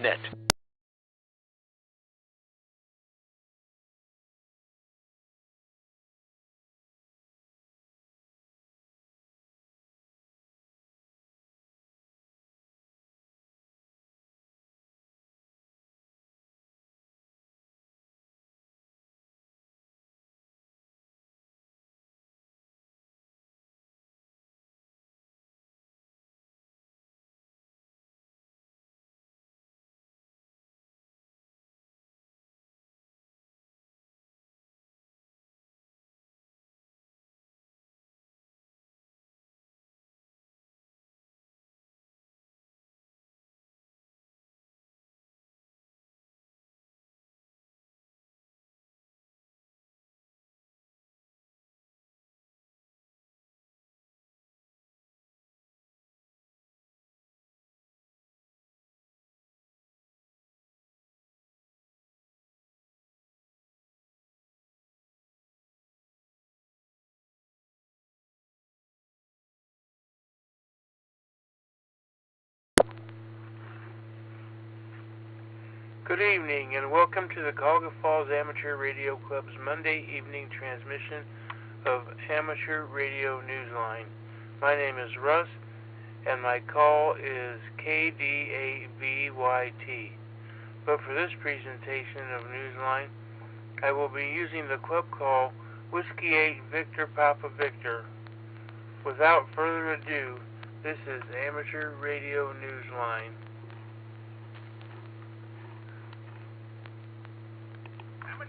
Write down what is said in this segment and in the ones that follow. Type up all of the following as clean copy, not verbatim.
net. Good evening and welcome to the Cuyahoga Falls Amateur Radio Club's Monday evening transmission of Amateur Radio Newsline. My name is Russ and my call is KDAVYT. But for this presentation of Newsline, I will be using the club call Whiskey 8 Victor Papa Victor. Without further ado, this is Amateur Radio Newsline.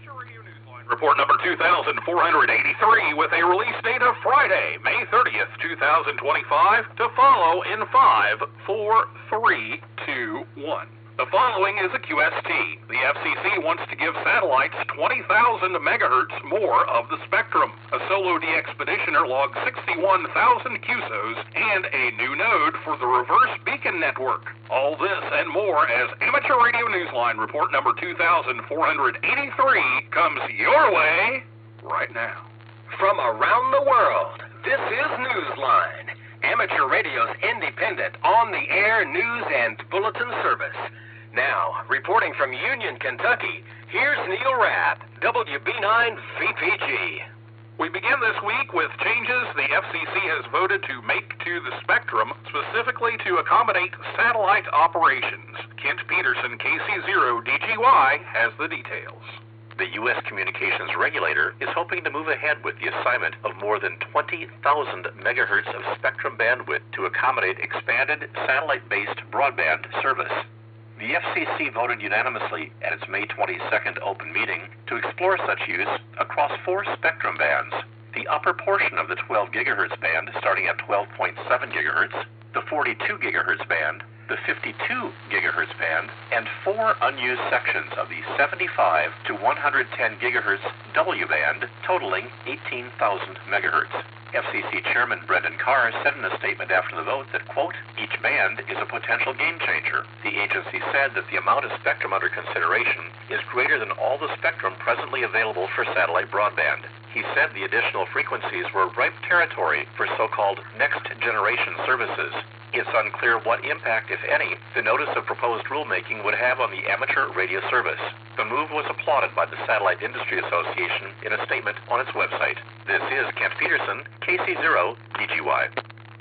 Radio Newsline report number 2483 with a release date of Friday, May 30th, 2025, to follow in 5, 4, 3, 2, 1. The following is a QST. The FCC wants to give satellites 20,000 megahertz more of the spectrum. A solo de-expeditioner logged 61,000 QSOs and a new node for the reverse beacon network. All this and more as Amateur Radio Newsline report number 2483 comes your way right now. From around the world, this is Newsline, Amateur Radio's independent, on-the-air news and bulletin service. Now, reporting from Union, Kentucky, here's Neil Rapp, W8VPV. We begin this week with changes the FCC has voted to make to the spectrum, specifically to accommodate satellite operations. Kent Peterson, KC0DGY, has the details. The U.S. Communications Regulator is hoping to move ahead with the assignment of more than 20,000 megahertz of spectrum bandwidth to accommodate expanded satellite-based broadband service. The FCC voted unanimously at its May 22nd open meeting to explore such use across 4 spectrum bands: the upper portion of the 12 gigahertz band starting at 12.7 gigahertz, the 42 gigahertz band, the 52 gigahertz band, and 4 unused sections of the 75 to 110 gigahertz W band, totaling 18,000 megahertz. FCC Chairman Brendan Carr said in a statement after the vote that, quote, each band is a potential game changer. The agency said that the amount of spectrum under consideration is greater than all the spectrum presently available for satellite broadband. He said the additional frequencies were ripe territory for so-called next-generation services. It's unclear what impact, if any, the notice of proposed rulemaking would have on the amateur radio service. The move was applauded by the Satellite Industry Association in a statement on its website. This is Kent Peterson, KC0DGY.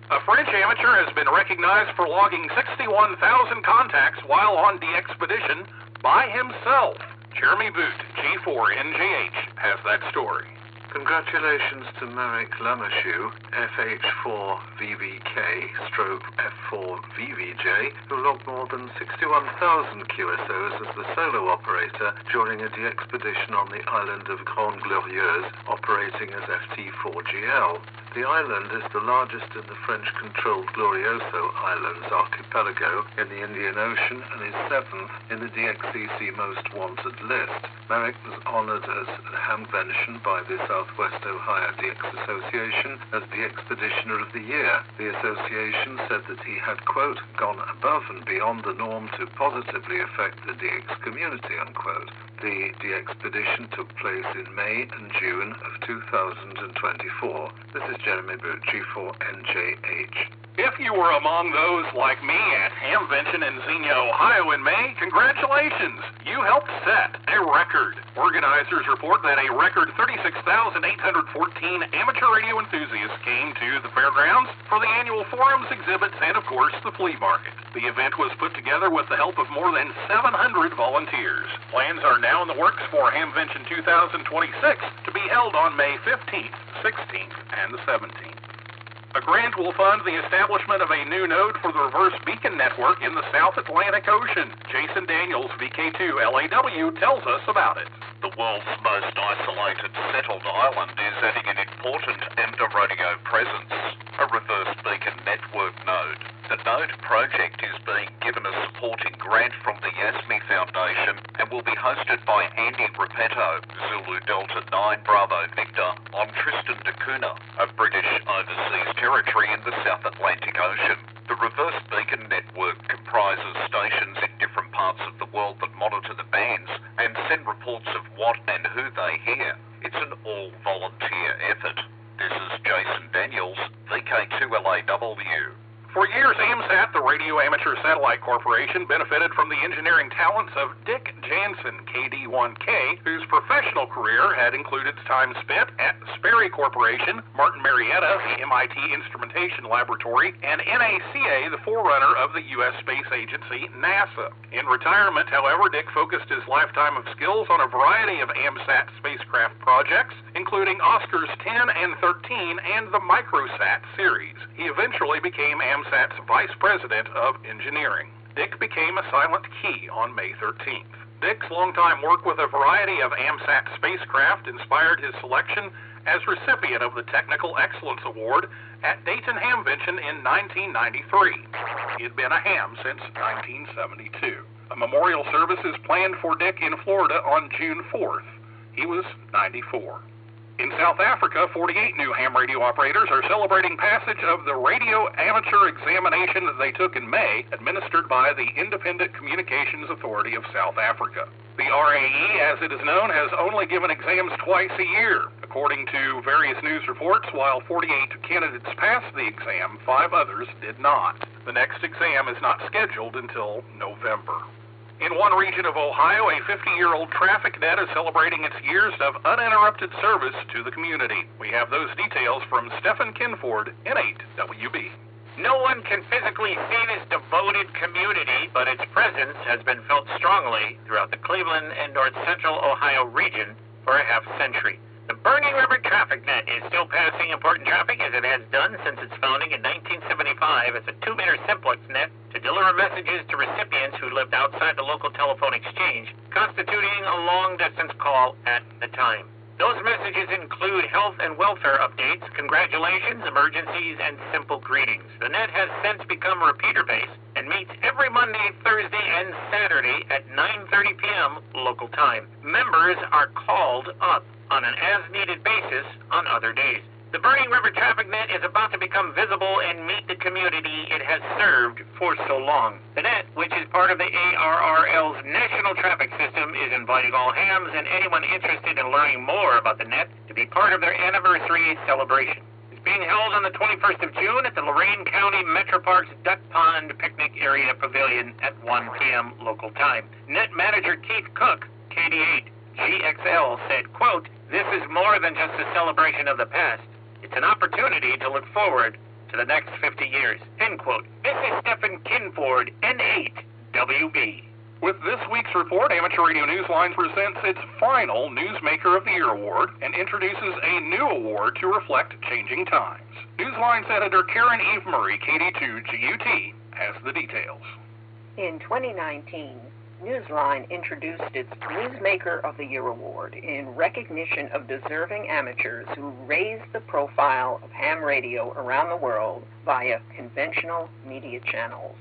A French amateur has been recognized for logging 61,000 contacts while on de-expedition by himself. Jeremy Boot, G4NGH, has that story. Congratulations to Marek Lamashu, FH4VVK/F4VVJ, who logged more than 61,000 QSOs as the solo operator during a de-expedition on the island of Grande Glorieuse, operating as FT4GL. The island is the largest in the French-controlled Glorioso Islands archipelago in the Indian Ocean and is 7th in the DXCC Most Wanted list. Marek was honored as Hamvention by the Southwest Ohio DX Association as the Expeditioner of the Year. The association said that he had, quote, gone above and beyond the norm to positively affect the DX community, unquote. The de-expedition took place in May and June of 2024. This is Jeremy Boot, G4NJH. If you were among those like me at Hamvention in Xenia, Ohio in May, congratulations! You helped set a record. Organizers report that a record 36,814 amateur radio enthusiasts came to the fairgrounds for the annual forums, exhibits, and of course the flea market. The event was put together with the help of more than 700 volunteers. Plans are now in the works for Hamvention 2026 to be held on May 15th, 16th, and the 17th. A grant will fund the establishment of a new node for the reverse beacon network in the South Atlantic Ocean. Jason Daniels, VK2LAW, tells us about it. The world's most isolated settled island is adding an important AMDA radio presence, a reverse beacon network node. The node project is being given a supporting grant from the YASMI Foundation and will be hosted by Andy Repetto, Zulu Delta 9 Bravo Victor, on Tristan da Cunha, a British overseas territory in the South Atlantic Ocean. The reverse beacon network comprises stations in different parts of the world that monitor the bands and send reports of what and who they hear. It's an all-volunteer effort. This is Jason Daniels, VK2LAW. For years, AMSAT, the Radio Amateur Satellite Corporation, benefited from the engineering talents of Dick Jansen, KD1K, whose professional career had included time spent at Sperry Corporation, Martin Marietta, the MIT Instrumentation Laboratory, and NACA, the forerunner of the U.S. Space Agency, NASA. In retirement, however, Dick focused his lifetime of skills on a variety of AMSAT spacecraft projects, including Oscars 10 and 13 and the Microsat series. He eventually became AMSAT's Vice President of Engineering. Dick became a silent key on May 13th. Dick's longtime work with a variety of AMSAT spacecraft inspired his selection as recipient of the Technical Excellence Award at Dayton Hamvention in 1993. He had been a ham since 1972. A memorial service is planned for Dick in Florida on June 4th. He was 94. In South Africa, 48 new ham radio operators are celebrating passage of the Radio Amateur Examination that they took in May, administered by the Independent Communications Authority of South Africa. The RAE, as it is known, has only given exams twice a year. According to various news reports, while 48 candidates passed the exam, 5 others did not. The next exam is not scheduled until November. In one region of Ohio, a 50-year-old traffic net is celebrating its years of uninterrupted service to the community. We have those details from Stephen Kinford, N8WB. No one can physically see this devoted community, but its presence has been felt strongly throughout the Cleveland and North Central Ohio region for a half-century. The Burning River Traffic Net is still passing important traffic as it has done since its founding in 1975 as a 2-meter simplex net to deliver messages to recipients who lived outside the local telephone exchange, constituting a long-distance call at the time. Those messages include health and welfare updates, congratulations, emergencies, and simple greetings. The net has since become repeater-based and meets every Monday, Thursday, and Saturday at 9:30 p.m. local time. Members are called up on an as-needed basis on other days. The Burning River Traffic Net is about to become visible and meet the community it has served for so long. The net, which is part of the ARRL's National Traffic System, is inviting all hams and anyone interested in learning more about the net to be part of their anniversary celebration. It's being held on the 21st of June at the Lorain County Metro Parks Duck Pond Picnic Area Pavilion at 1 p.m. local time. Net manager Keith Cook, KD8GXL, said, quote, "This is more than just a celebration of the past. It's an opportunity to look forward to the next 50 years." End quote. This is Stephen Kinford, N8WB. With this week's report, Amateur Radio Newsline presents its final Newsmaker of the Year award and introduces a new award to reflect changing times. Newsline's editor Karen Eve Murray, KD2GUT, has the details. In 2019, Newsline introduced its Newsmaker of the Year award in recognition of deserving amateurs who raised the profile of ham radio around the world via conventional media channels.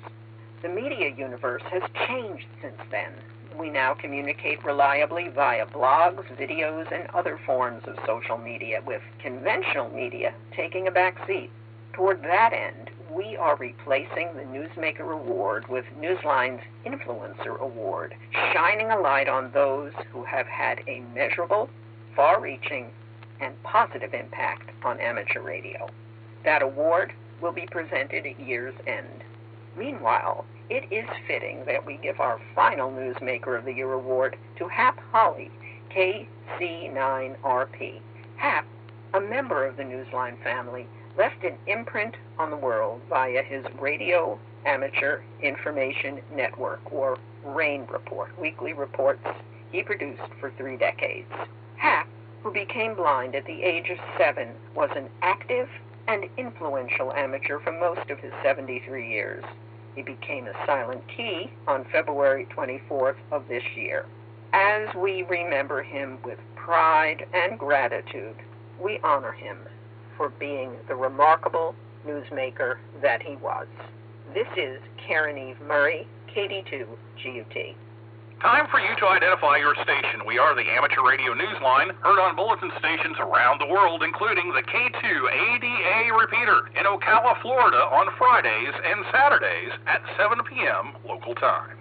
The media universe has changed since then. We now communicate reliably via blogs, videos, and other forms of social media, with conventional media taking a back seat. Toward that end, we are replacing the Newsmaker Award with Newsline's Influencer Award, shining a light on those who have had a measurable, far-reaching, and positive impact on amateur radio. That award will be presented at year's end. Meanwhile, it is fitting that we give our final Newsmaker of the Year award to Hap Holly, KC9RP. Hap, a member of the Newsline family, left an imprint on the world via his Radio Amateur Information Network, or RAIN report, weekly reports he produced for 3 decades. Hap, who became blind at the age of 7, was an active and influential amateur for most of his 73 years. He became a silent key on February 24th of this year. As we remember him with pride and gratitude, we honor him for being the remarkable newsmaker that he was. This is Karen Eve Murray, KD2 GUT. Time for you to identify your station. We are the Amateur Radio Newsline, heard on bulletin stations around the world, including the K2ADA repeater in Ocala, Florida on Fridays and Saturdays at 7 p.m. local time.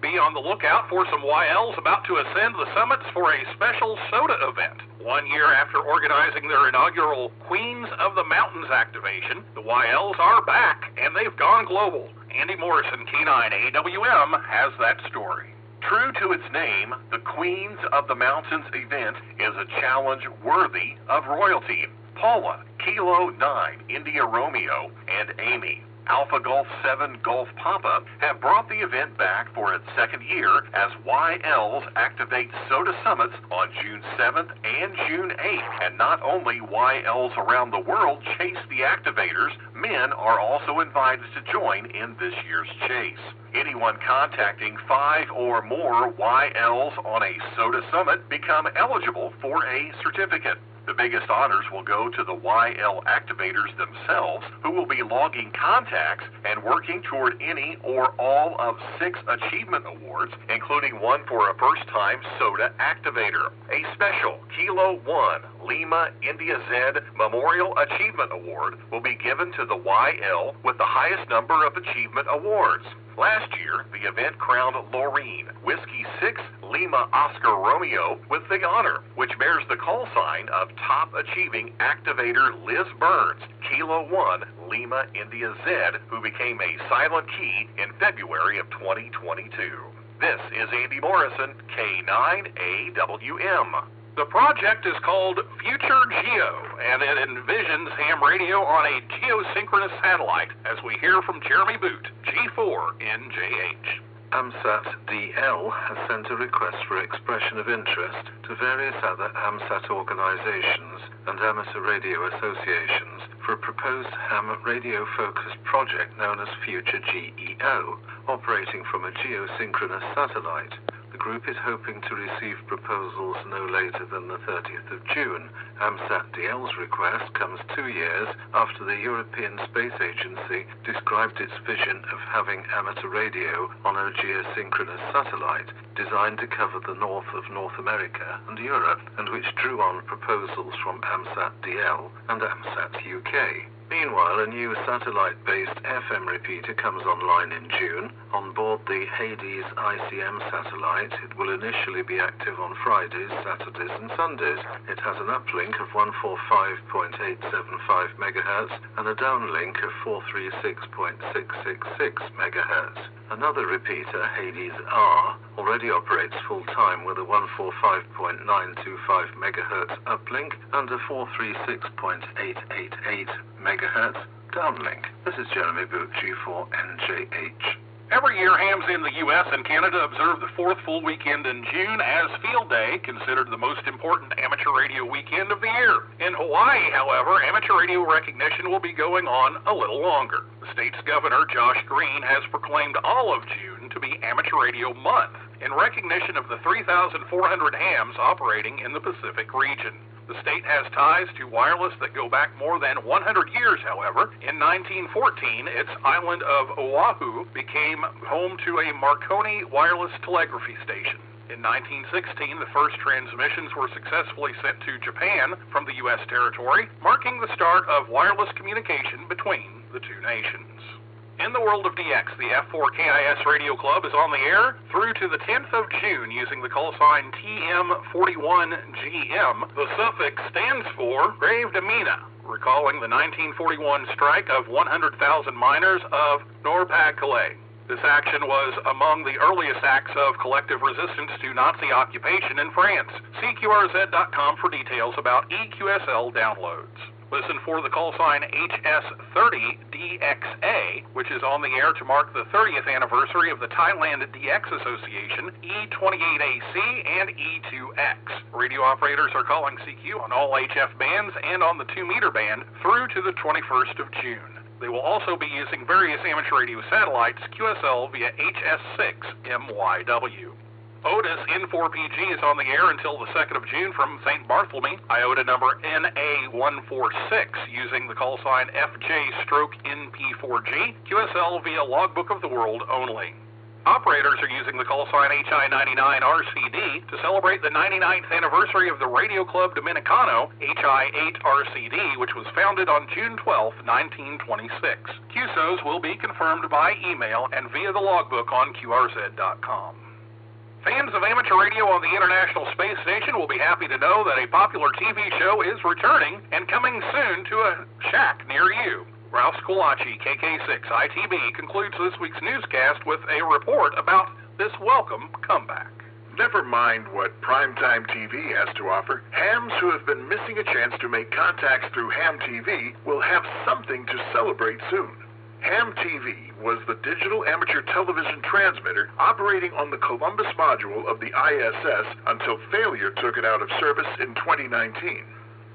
Be on the lookout for some YLs about to ascend the summits for a special soda event. 1 year after organizing their inaugural Queens of the Mountains activation, the YLs are back, and they've gone global. Andy Morrison, K9AWM, has that story. True to its name, the Queens of the Mountains event is a challenge worthy of royalty. Paula, Kilo 9, India Romeo, and Amy, Alpha Golf 7 Golf Papa, have brought the event back for its 2nd year as YLs activate soda summits on June 7th and June 8th. And not only YLs around the world chase the activators, men are also invited to join in this year's chase. Anyone contacting 5 or more YLs on a soda summit become eligible for a certificate. The biggest honors will go to the YL activators themselves, who will be logging contacts and working toward any or all of 6 achievement awards, including one for a first-time soda activator. A special Kilo 1 Lima India Z Memorial Achievement Award will be given to the YL with the highest number of achievement awards. Last year, the event crowned Laureen, Whiskey 6 Lima Oscar Romeo, with the honor, which bears the call sign of top-achieving activator Liz Burns, Kilo 1 Lima India Z, who became a silent key in February of 2022. This is Andy Morrison, K9AWM. The project is called Future Geo, and it envisions ham radio on a geosynchronous satellite, as we hear from Jeremy Boot, G4NJH. AMSAT DL has sent a request for expression of interest to various other AMSAT organizations and amateur radio associations for a proposed ham radio-focused project known as Future GEO, operating from a geosynchronous satellite. The group is hoping to receive proposals no later than the 30th of June. AMSAT DL's request comes 2 years after the European Space Agency described its vision of having amateur radio on a geosynchronous satellite designed to cover the north of North America and Europe, and which drew on proposals from AMSAT DL and AMSAT UK. Meanwhile, a new satellite-based FM repeater comes online in June. On board the Hades ICM satellite, it will initially be active on Fridays, Saturdays and Sundays. It has an uplink of 145.875 MHz and a downlink of 436.666 MHz. Another repeater, Hades R, already operates full-time with a 145.925 MHz uplink and a 436.888 MHz downlink. This is Jeremy Boot, G4NJH. Every year, hams in the U.S. and Canada observe the 4th full weekend in June as Field Day, considered the most important amateur radio weekend of the year. In Hawaii, however, amateur radio recognition will be going on a little longer. The state's governor, Josh Green, has proclaimed all of June to be Amateur Radio Month in recognition of the 3,400 hams operating in the Pacific region. The state has ties to wireless that go back more than 100 years, however. In 1914, its island of Oahu became home to a Marconi wireless telegraphy station. In 1916, the first transmissions were successfully sent to Japan from the U.S. territory, marking the start of wireless communication between the two nations. In the world of DX, the F4KIS Radio Club is on the air through to the 10th of June using the call sign TM41GM. The suffix stands for Grave Demina, recalling the 1941 strike of 100,000 miners of Nord-Pas-de-Calais. This action was among the earliest acts of collective resistance to Nazi occupation in France. See QRZ.com for details about EQSL downloads. Listen for the call sign HS30DXA, which is on the air to mark the 30th anniversary of the Thailand DX Association, E28AC and E2X. Radio operators are calling CQ on all HF bands and on the 2-meter band through to the 21st of June. They will also be using various amateur radio satellites, QSL via HS6MYW. Otis N4PG is on the air until the 2nd of June from St. Bartholomew, IOTA number NA146, using the call sign FJ/NP4G, QSL via Logbook of the World only. Operators are using the call sign HI99RCD to celebrate the 99th anniversary of the Radio Club Dominicano, HI8RCD, which was founded on June 12, 1926. QSOs will be confirmed by email and via the logbook on QRZ.com. Fans of amateur radio on the International Space Station will be happy to know that a popular TV show is returning and coming soon to a shack near you. Ralph Squillace, KK6ITB, concludes this week's newscast with a report about this welcome comeback. Never mind what primetime TV has to offer, hams who have been missing a chance to make contacts through Ham TV will have something to celebrate soon. Ham TV was the digital amateur television transmitter operating on the Columbus module of the ISS until failure took it out of service in 2019.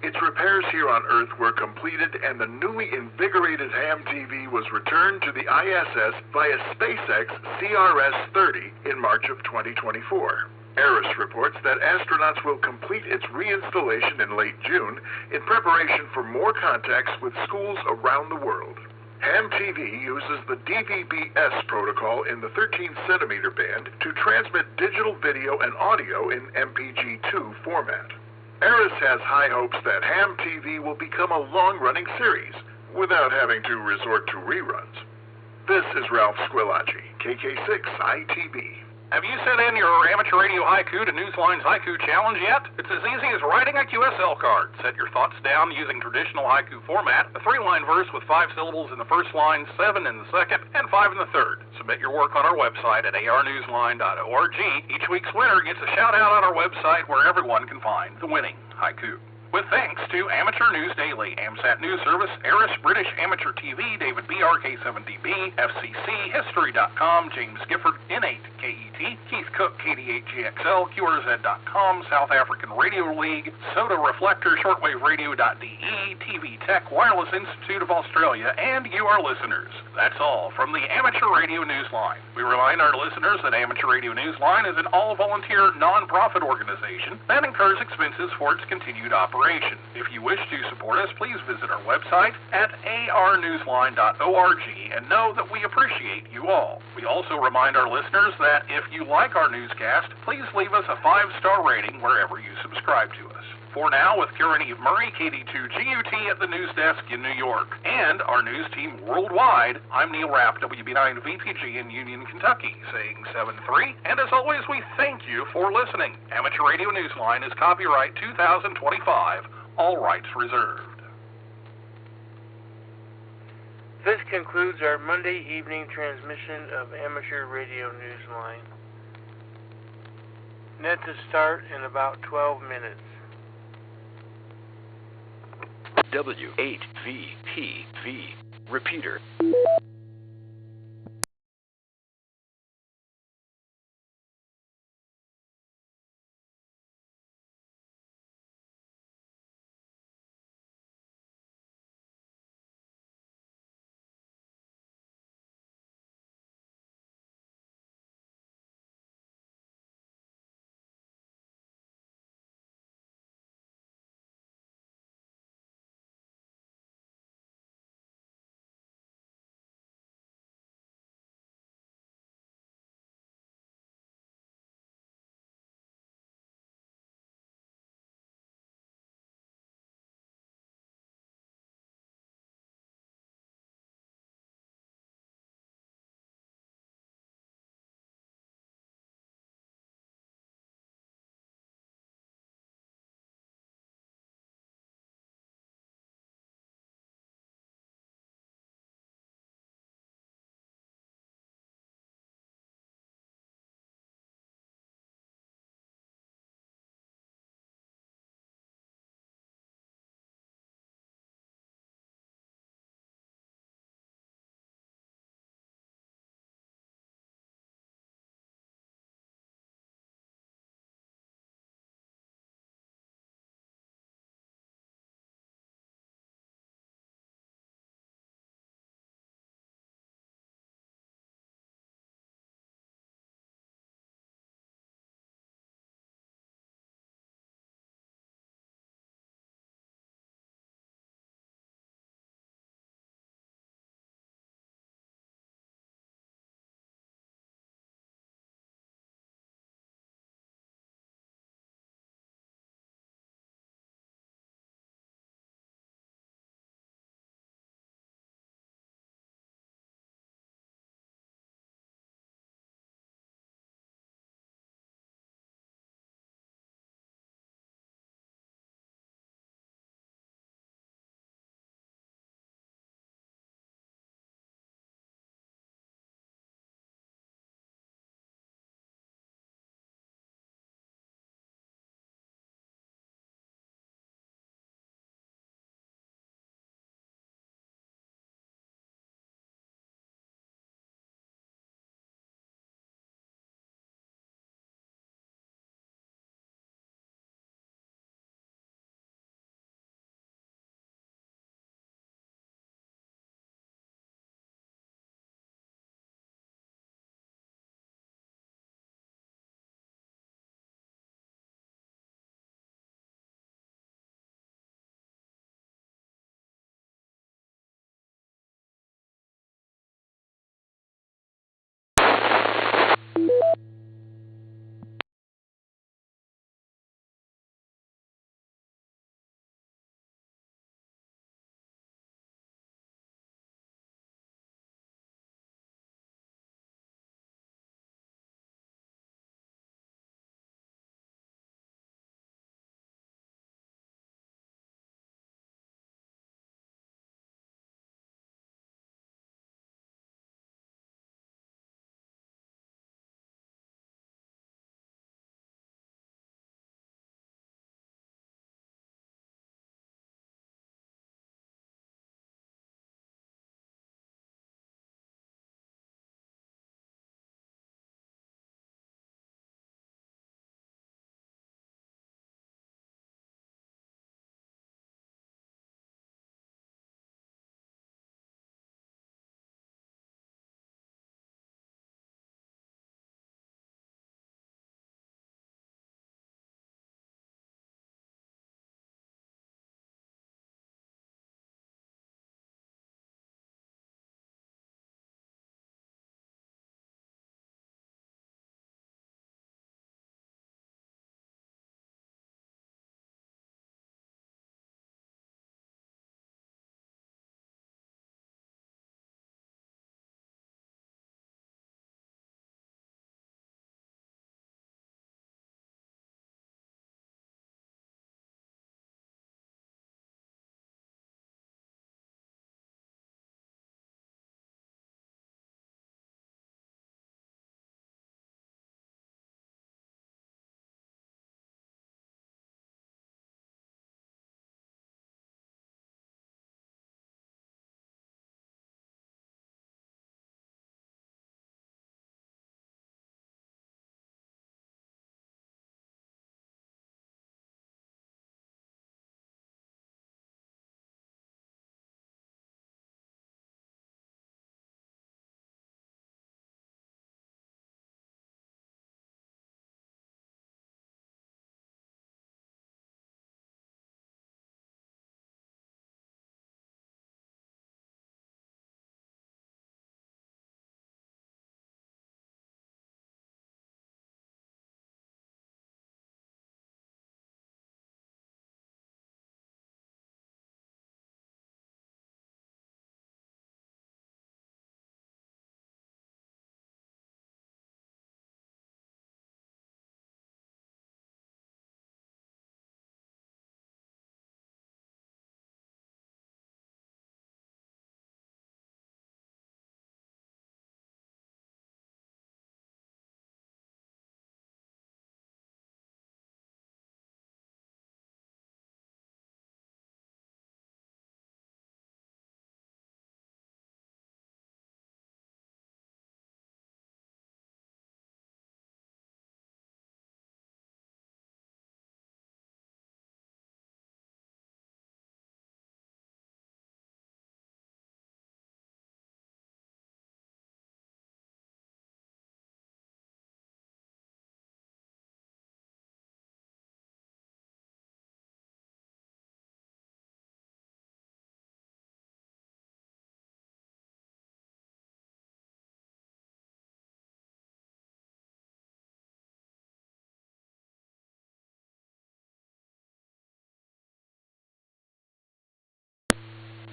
Its repairs here on Earth were completed and the newly invigorated Ham TV was returned to the ISS via SpaceX CRS-30 in March of 2024. Eris reports that astronauts will complete its reinstallation in late June in preparation for more contacts with schools around the world. Ham TV uses the DVB-S protocol in the 13-centimeter band to transmit digital video and audio in MPG-2 format. Eris has high hopes that Ham TV will become a long-running series without having to resort to reruns. This is Ralph Squillace, KK6ITB. Have you sent in your amateur radio haiku to Newsline's Haiku Challenge yet? It's as easy as writing a QSL card. Set your thoughts down using traditional haiku format, a 3-line verse with 5 syllables in the first line, 7 in the second, and 5 in the third. Submit your work on our website at arnewsline.org. Each week's winner gets a shout-out on our website where everyone can find the winning haiku. With thanks to Amateur News Daily, AMSAT News Service, Eris, British Amateur TV, David BRK7DB, FCC, History.com, James Gifford, N8KET, Keith Cook, KD8GXL, QRZ.com, South African Radio League, Soda Reflector, ShortwaveRadio.de, TV Tech, Wireless Institute of Australia, and you, our listeners. That's all from the Amateur Radio Newsline. We remind our listeners that Amateur Radio Newsline is an all-volunteer, non-profit organization that incurs expenses for its continued operation. If you wish to support us, please visit our website at arnewsline.org and know that we appreciate you all. We also remind our listeners that if you like our newscast, please leave us a 5-star rating wherever you subscribe to us. For now, with Karen Eve Murray, KD2GUT at the news desk in New York, and our news team worldwide, I'm Neil Rapp, WB9VPG in Union, Kentucky, saying 7-3, and as always, we thank you for listening. Amateur Radio Newsline is copyright 2025, all rights reserved. This concludes our Monday evening transmission of Amateur Radio Newsline. Net to start in about 12 minutes. W8VPV. Repeater.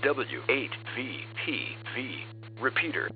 W8VPV. Repeater.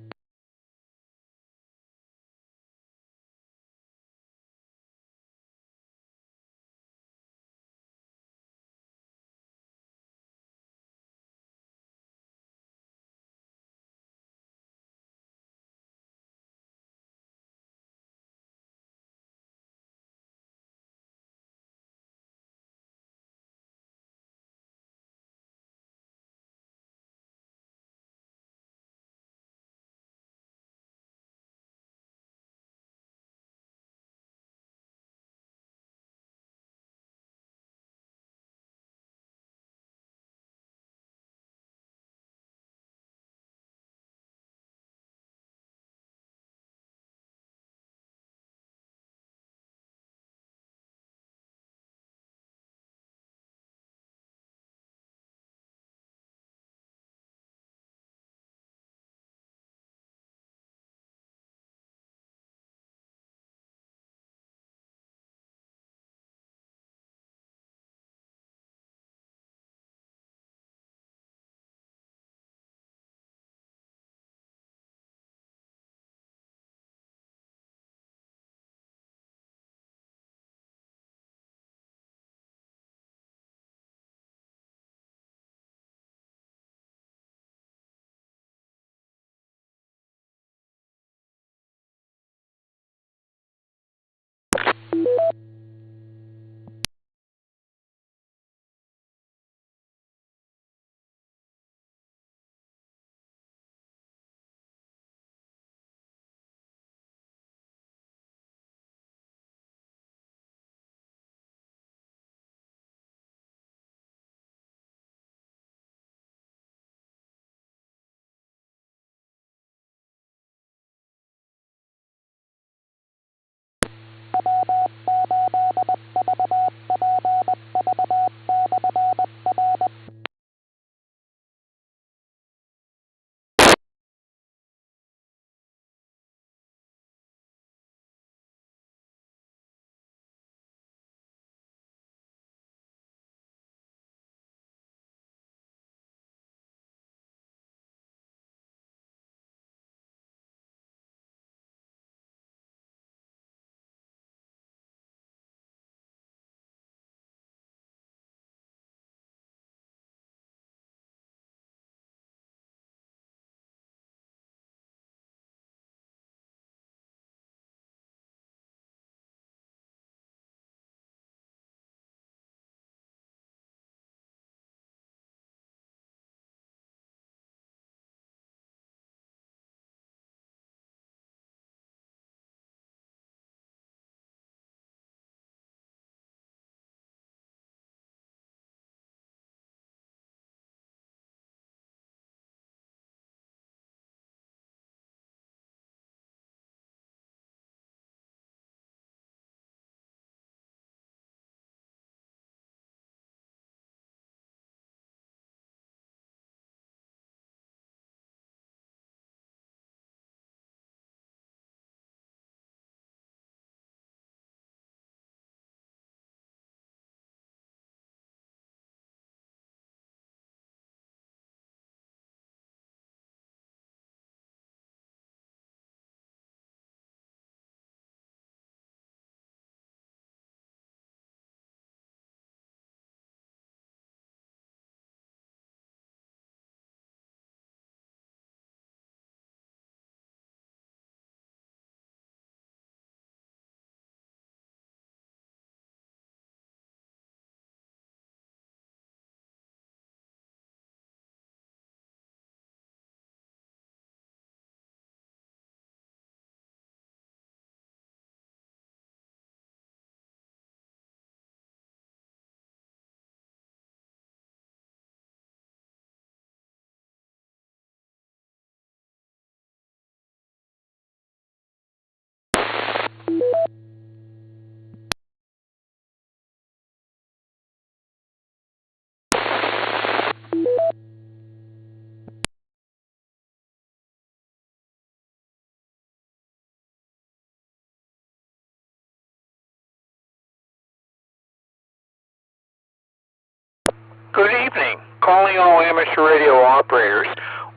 Good evening. Calling all amateur radio operators.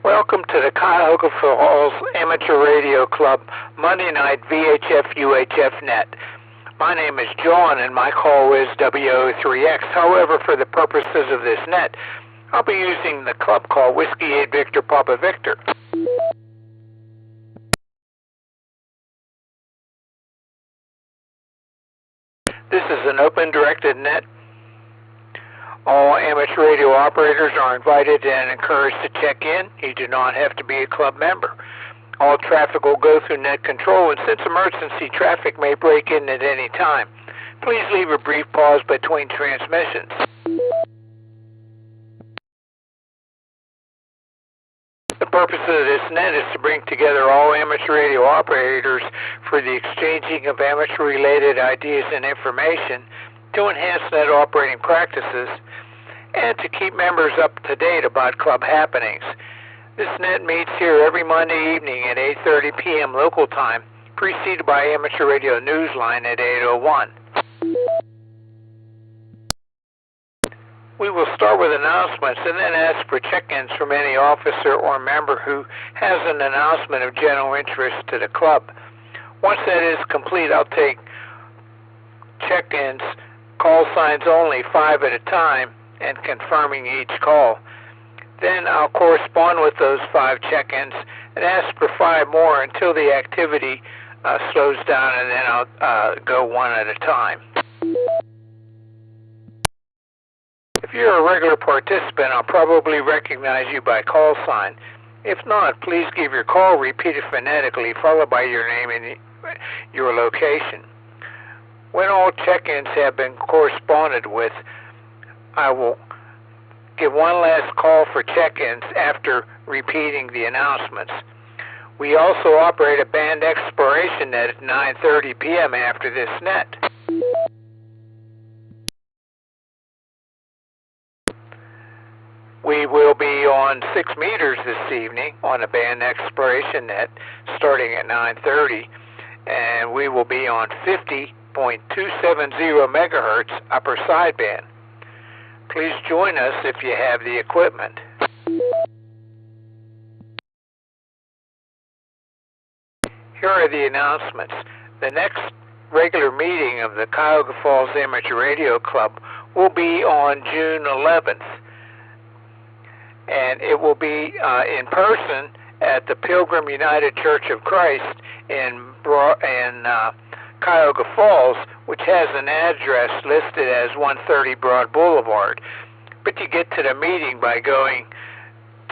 Welcome to the Cuyahoga Falls Amateur Radio Club Monday night VHF UHF net. My name is John and my call is W03X. However, for the purposes of this net, I'll be using the club call Whiskey 8 Victor Papa Victor. This is an open directed net. All amateur radio operators are invited and encouraged to check in. You do not have to be a club member. All traffic will go through net control, and since emergency traffic may break in at any time, please leave a brief pause between transmissions. The purpose of this net is to bring together all amateur radio operators for the exchanging of amateur-related ideas and information to enhance net operating practices and to keep members up to date about club happenings. This net meets here every Monday evening at 8:30 p.m. local time, preceded by amateur radio Newsline at 8:01. We will start with announcements and then ask for check-ins from any officer or member who has an announcement of general interest to the club. Once that is complete, I'll take check-ins, call signs only, 5 at a time, and confirming each call. Then I'll correspond with those 5 check-ins and ask for 5 more until the activity slows down, and then I'll go one at a time. If you're a regular participant, I'll probably recognize you by call sign. If not, please give your call repeated phonetically, followed by your name and your location. When all check-ins have been corresponded with, I will give one last call for check-ins after repeating the announcements. We also operate a band exploration net at 9:30 p.m. after this net. We will be on 6 meters this evening on a band exploration net starting at 9:30, and we will be on 50.270 megahertz upper sideband. Please join us if you have the equipment. Here are the announcements. The next regular meeting of the Cuyahoga Falls Amateur Radio Club will be on June 11th. And it will be in person at the Pilgrim United Church of Christ in Cuyahoga Falls, which has an address listed as 130 Broad Boulevard. But you get to the meeting by going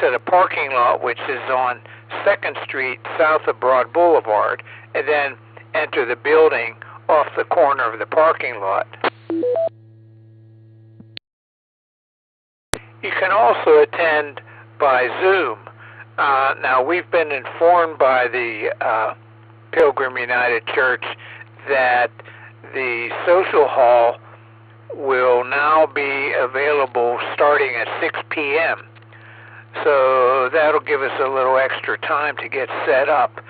to the parking lot, which is on 2nd Street south of Broad Boulevard, and then enter the building off the corner of the parking lot. You can also attend by Zoom. Now, we've been informed by the Pilgrim United Church that the social hall will now be available starting at 6 p.m. So that'll give us a little extra time to get set up.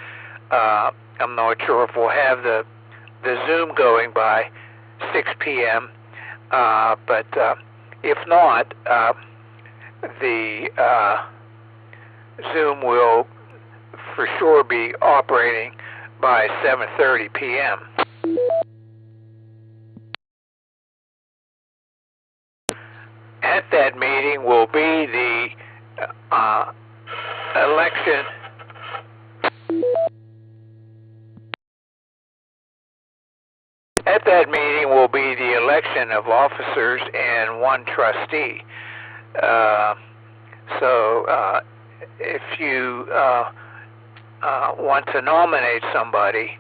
I'm not sure if we'll have the Zoom going by 6 p.m., but if not, the Zoom will for sure be operating by 7:30 p.m. At that meeting will be the election of officers and one trustee. If you want to nominate somebody,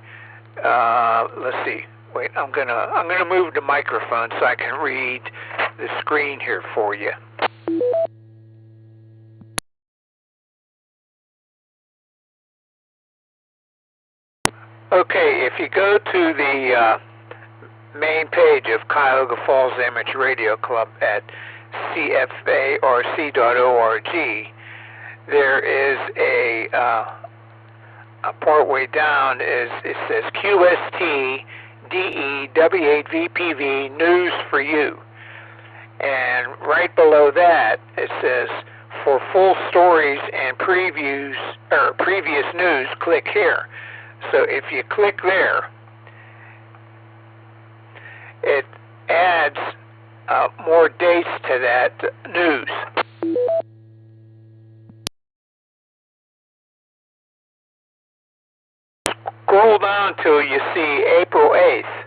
let's see. Wait, I'm gonna move the microphone so I can read the screen here for you. Okay, if you go to the main page of Cuyahoga Falls Amateur Radio Club at cfarc.org, there is a part way down. It says QST DE W8VPV News for You, And right below that, it says, for full stories and previews or previous news, click here. So if you click there, it adds more dates to that news. Scroll down till you see April 8th,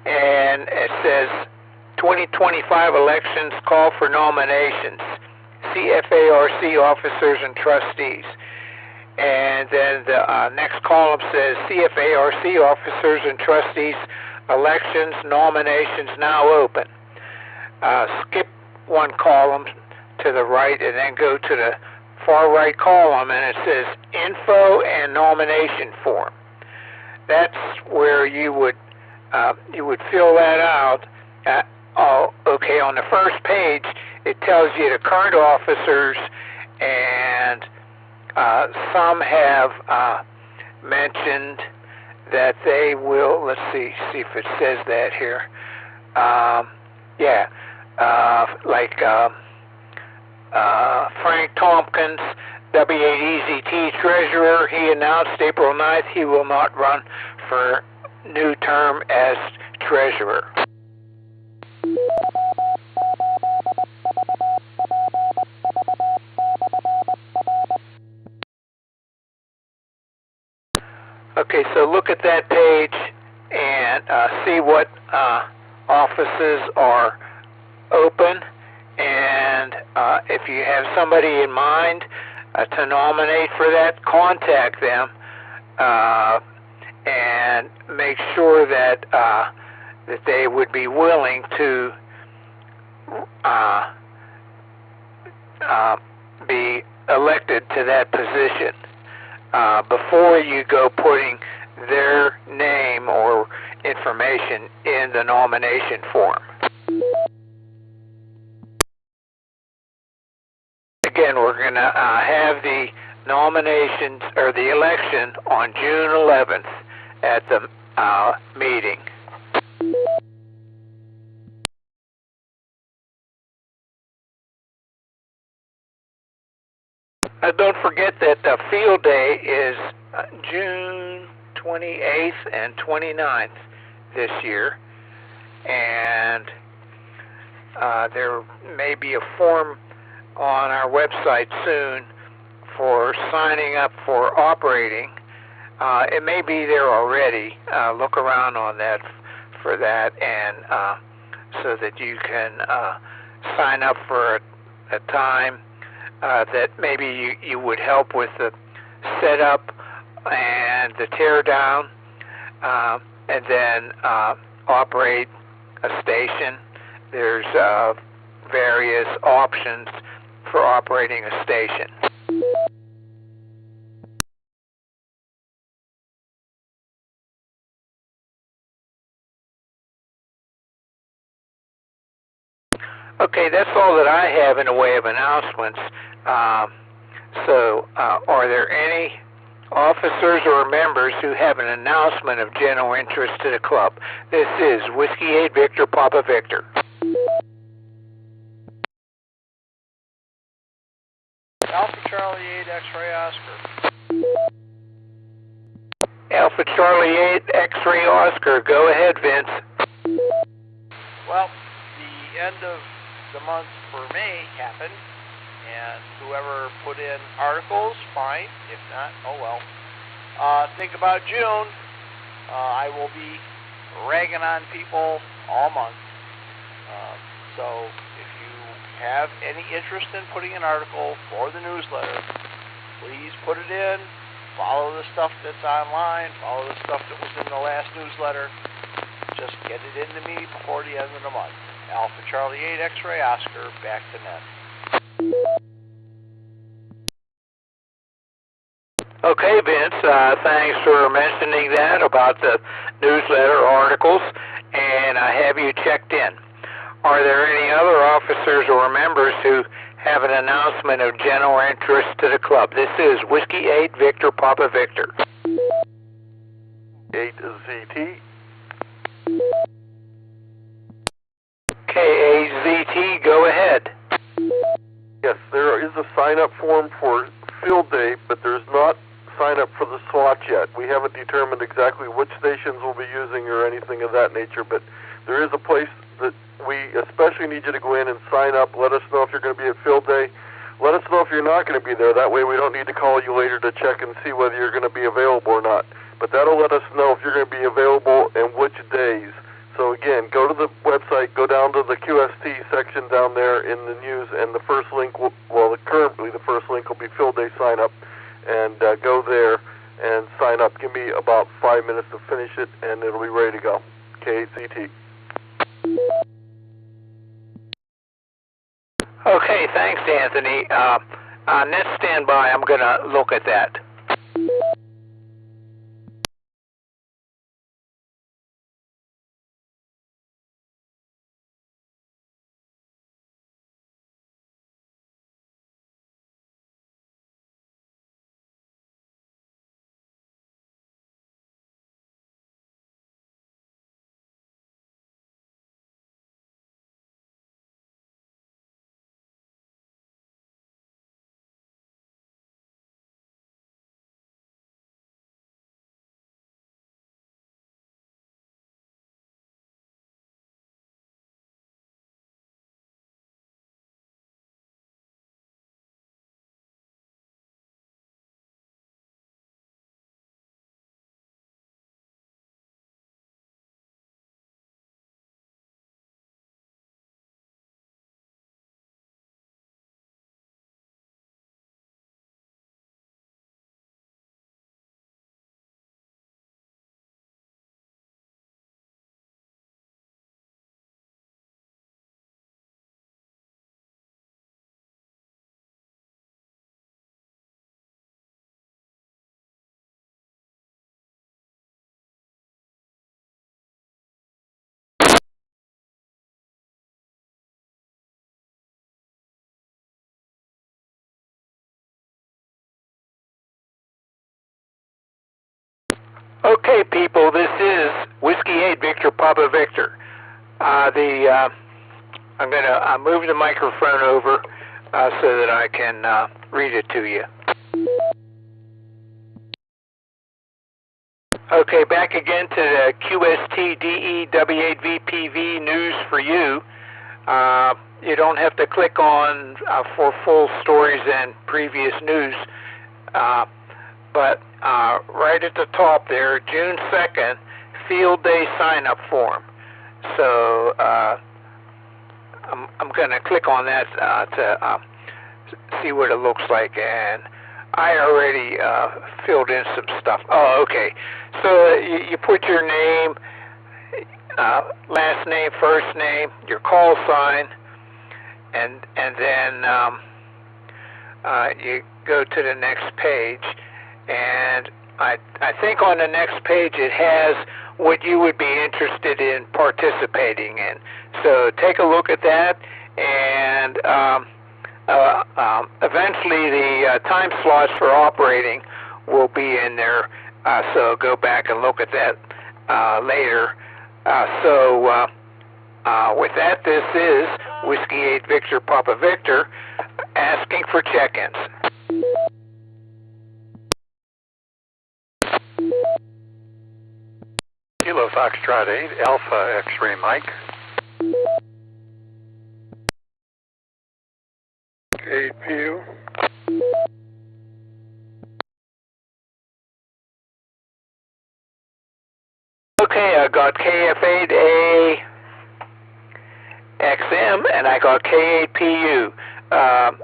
and it says 2025 elections call for nominations, CFARC officers and trustees. And then the next column says CFARC officers and trustees elections nominations now open. Skip one column to the right and then go to the far right column, and it says info and nomination form. That's where you would fill that out. Okay, on the first page it tells you the current officers, and some have mentioned that they will, let's see if it says that here. Like Frank Tompkins, W8VPV treasurer, he announced April 9th he will not run for new term as treasurer. Okay, so look at that page and see what offices are open, and if you have somebody in mind to nominate for that, contact them and make sure that that they would be willing to be elected to that position before you go putting their name or information in the nomination form. Again, we're going to have the nominations or the election on June 11th at the meeting. Don't forget that the field day is June 28th and 29th this year, and there may be a form on our website soon for signing up for operating. It may be there already. Look around on that for that, and so that you can sign up for a time that maybe you would help with the setup and the tear down, and then operate a station. There's various options for operating a station. Okay, that's all that I have in the way of announcements. Are there any officers or members who have an announcement of general interest to the club? This is Whiskey 8 Victor Papa Victor. Alpha Charlie 8 X-Ray Oscar. Alpha Charlie 8 X-Ray Oscar. Go ahead, Vince. Well, the end of the month for May happened, and whoever put in articles, fine. If not, oh well. Think about June. I will be ragging on people all month. So if you have any interest in putting an article for the newsletter, please put it in. Follow the stuff that's online. Follow the stuff that was in the last newsletter. Just get it into me before the end of the month. Alpha Charlie 8 X-Ray Oscar, back to net. Okay, Vince, thanks for mentioning that about the newsletter articles, and I have you checked in. Are there any other officers or members who have an announcement of general interest to the club? This is Whiskey 8 Victor Papa Victor. 8 ZT. KAZ a sign-up form for field day, but there's not sign-up for the slot yet. We haven't determined exactly which stations we'll be using or anything of that nature, but there is a place that we especially need you to go in and sign up. Let us know if you're going to be at field day. Let us know if you're not going to be there. That way we don't need to call you later to check and see whether you're going to be available or not. But that'll let us know if you're going to be available and which days. So again, go to the website, go down to the QST section down there in the news, and the first link will, currently the first link will be field day sign up, and go there and sign up. Give me about 5 minutes to finish it, and it'll be ready to go. K8CT. Okay, thanks, Anthony. Net standby, I'm going to look at that. Okay, people, this is Whiskey 8 Victor Papa Victor. I'm going to move the microphone over so that I can read it to you. Okay, back again to the QST DE W8VPV news for you. You don't have to click on for full stories and previous news, but right at the top there, June 2nd, field day sign-up form. So I'm going to click on that to see what it looks like, and I already filled in some stuff. Oh, okay. So you put your name, last name, first name, your call sign, and then you go to the next page. And I think on the next page it has what you would be interested in participating in. So take a look at that, and eventually the time slots for operating will be in there. So go back and look at that later. With that, this is Whiskey 8 Victor Papa Victor asking for check-ins. Kilo Foxtrot 8, Alpha X-Ray Mike. 8PU. Okay, I got KF8A XM and I got K8PU.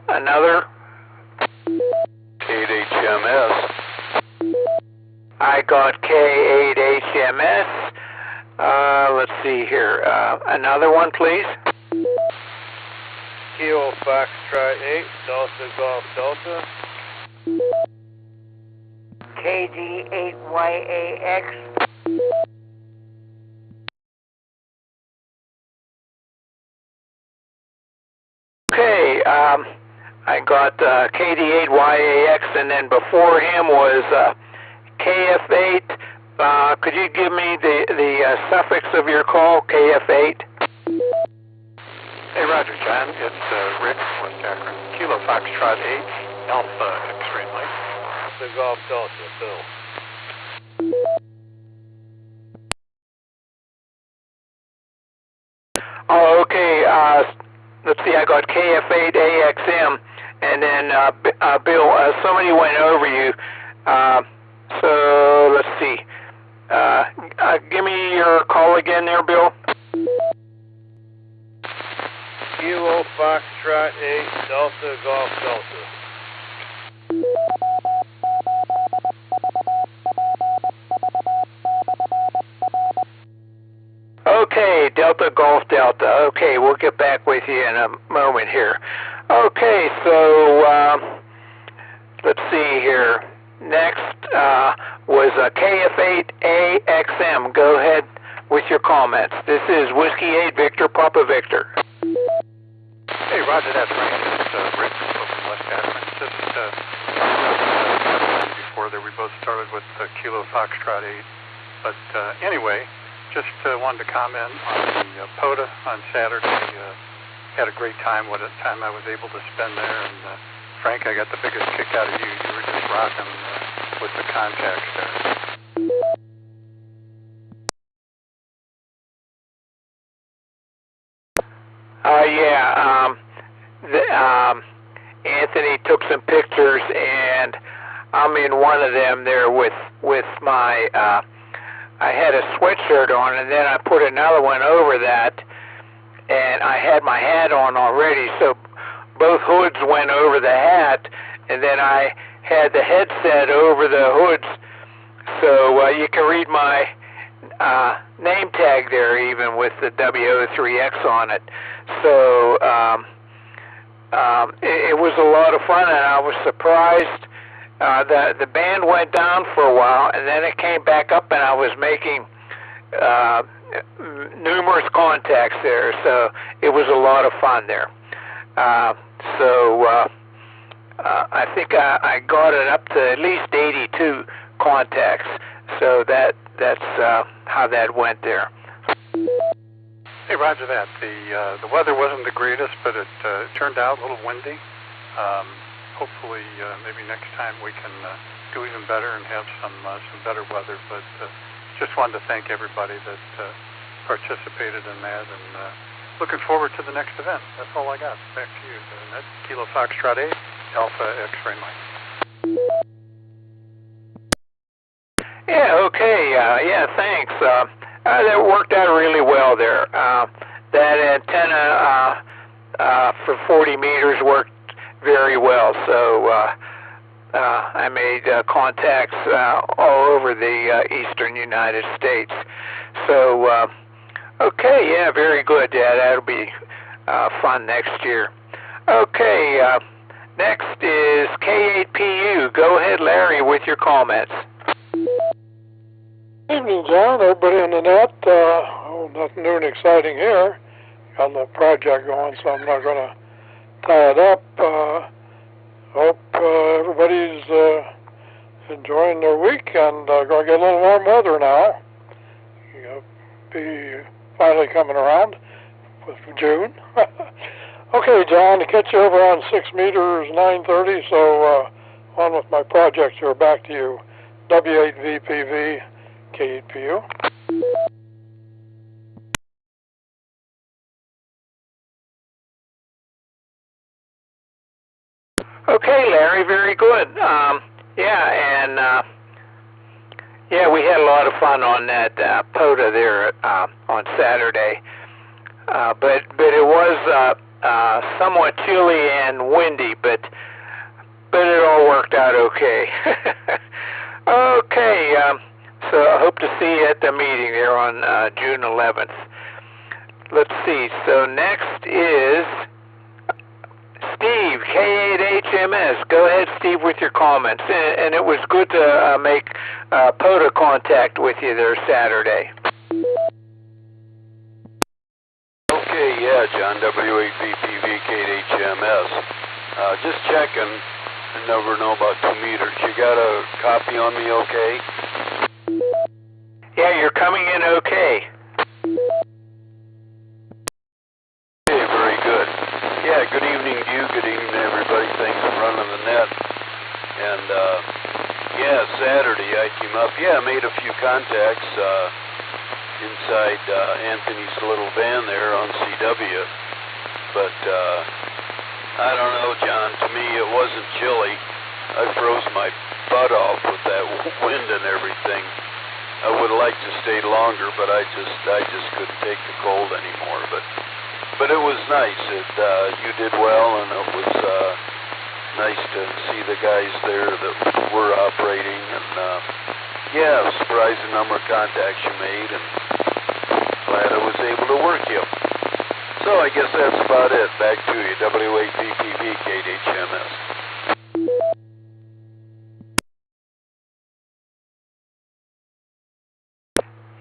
Another? K8HMS. I got K8HMS. Let's see here. Another one, please. Kilo Foxtrot 8, Delta Golf Delta. KD8YAX. Okay, I got KD8YAX, and then before him was KF8. Could you give me the suffix of your call, KF8? Hey, Roger, John. It's Rick, West Akron. Kilo Foxtrot 8, Alpha X-ray Mike. The Golf Delta, Bill. Oh, okay. Let's see. I got KF8AXM, and then Bill. Somebody went over you. So let's see. Give me your call again, there, Bill. Kilo Foxtrot 8, Delta Golf Delta. Okay, Delta Golf Delta. Okay, we'll get back with you in a moment here. Okay, so let's see here. Next was KF8AXM. Go ahead with your comments. This is Whiskey 8 Victor Papa Victor. Hey, Roger, that's Randy. It's Rick from West Akron. Just before there, we both started with Kilo Foxtrot 8. But anyway, just wanted to comment on the POTA on Saturday. Had a great time. What a time I was able to spend there. And Frank, I got the biggest kick out of you. You were just rocking with the contacts there. Anthony took some pictures, and I'm in one of them there with my, I had a sweatshirt on, and then I put another one over that, and I had my hat on already, so both hoods went over the hat, and then I had the headset over the hoods, so you can read my name tag there, even with the W03X on it. So it was a lot of fun, and I was surprised. The band went down for a while, and then it came back up, and I was making numerous contacts there. So it was a lot of fun there. I think I got it up to at least 82 contacts. So that's how that went there. Hey, Roger that. The weather wasn't the greatest, but it turned out a little windy. Hopefully, maybe next time we can do even better and have some better weather. But just wanted to thank everybody that participated in that, and looking forward to the next event. That's all I got. Back to you. That's Kilo Foxtrot 8, Alpha X-ray Mike. Yeah, okay. Yeah, thanks. That worked out really well there. That antenna for 40 meters worked very well. So I made contacts all over the eastern United States. So, okay, yeah, very good. Yeah, that'll be fun next year. Okay, next is K8PU. Go ahead, Larry, with your comments. Evening, John. Everybody on the net. Nothing new and exciting here. Got a project going, so I'm not going to tie it up. Hope everybody's enjoying their week, and going to get a little warm weather now. Be finally coming around with June. Okay, John, to catch you over on 6 meters, 930. So on with my project here. Back to you. W8VPV. K8PU. Okay, Larry, very good. We had a lot of fun on that POTA there on Saturday, but it was somewhat chilly and windy, but it all worked out okay. Okay. So I hope to see you at the meeting there on June 11th. Let's see. So next is Steve, K8HMS. Go ahead, Steve, with your comments. And it was good to make POTA contact with you there Saturday. Okay, yeah, John, W8VPV, K8HMS. Just checking. I never know about 2 meters. You got a copy on me okay? Yeah, you're coming in okay. Okay, very good. inside Anthony's little van there on CW. But I don't know, John. To me, it wasn't chilly. I froze my butt off with that wind and everything. I would have liked to stay longer, but I just couldn't take the cold anymore. But it was nice. You did well, and it was nice to see the guys there that were operating. And yeah, surprised the number of contacts you made, and glad I was able to work you. So I guess that's about it. Back to you, W8VPV, KHMS.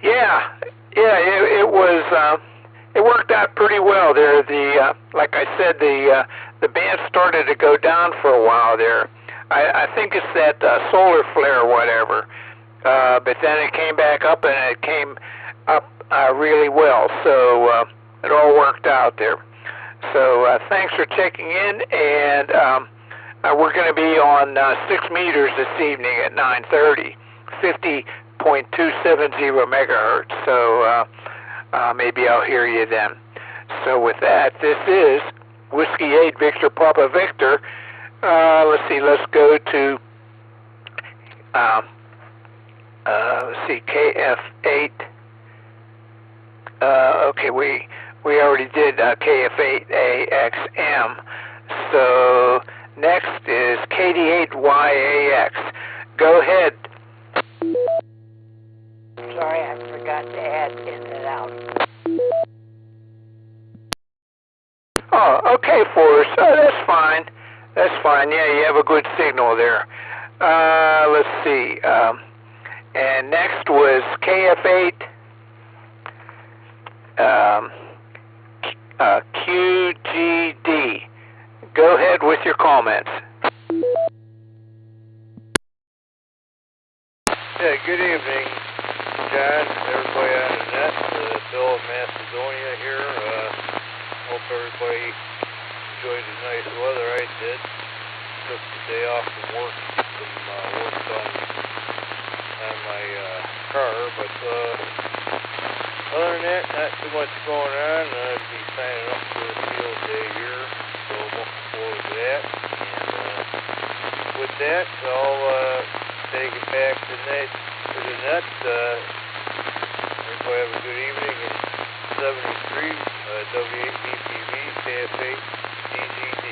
Yeah, it was. It worked out pretty well there. Like I said, the band started to go down for a while there. I think it's that solar flare or whatever. But then it came back up, and it came up really well. So it all worked out there. So thanks for checking in, and we're going to be on 6 meters this evening at 9:30, 50.270 megahertz. So maybe I'll hear you then. So with that, this is Whiskey 8 Victor Papa Victor. Let's see, let's go to KF8. Okay, we already did KF8AXM. So next is KD8YAX. Go ahead. Sorry, I forgot to add in and out. Oh, okay, Forrest. That's fine. That's fine. Yeah, you have a good signal there. Let's see. And next was KF8 QGD. Go ahead with your comments. Yeah, good evening, John, everybody on the net. Bill of Macedonia here. Hope everybody enjoyed the nice weather. I did. Took the day off from work, some work done on my car, but other than that, not too much going on. I'll be signing up for a field day here, so I'm looking forward to that. And with that, I'll take it back to the net. Everybody have a good evening. And 73 W8VPV KF8 DGD.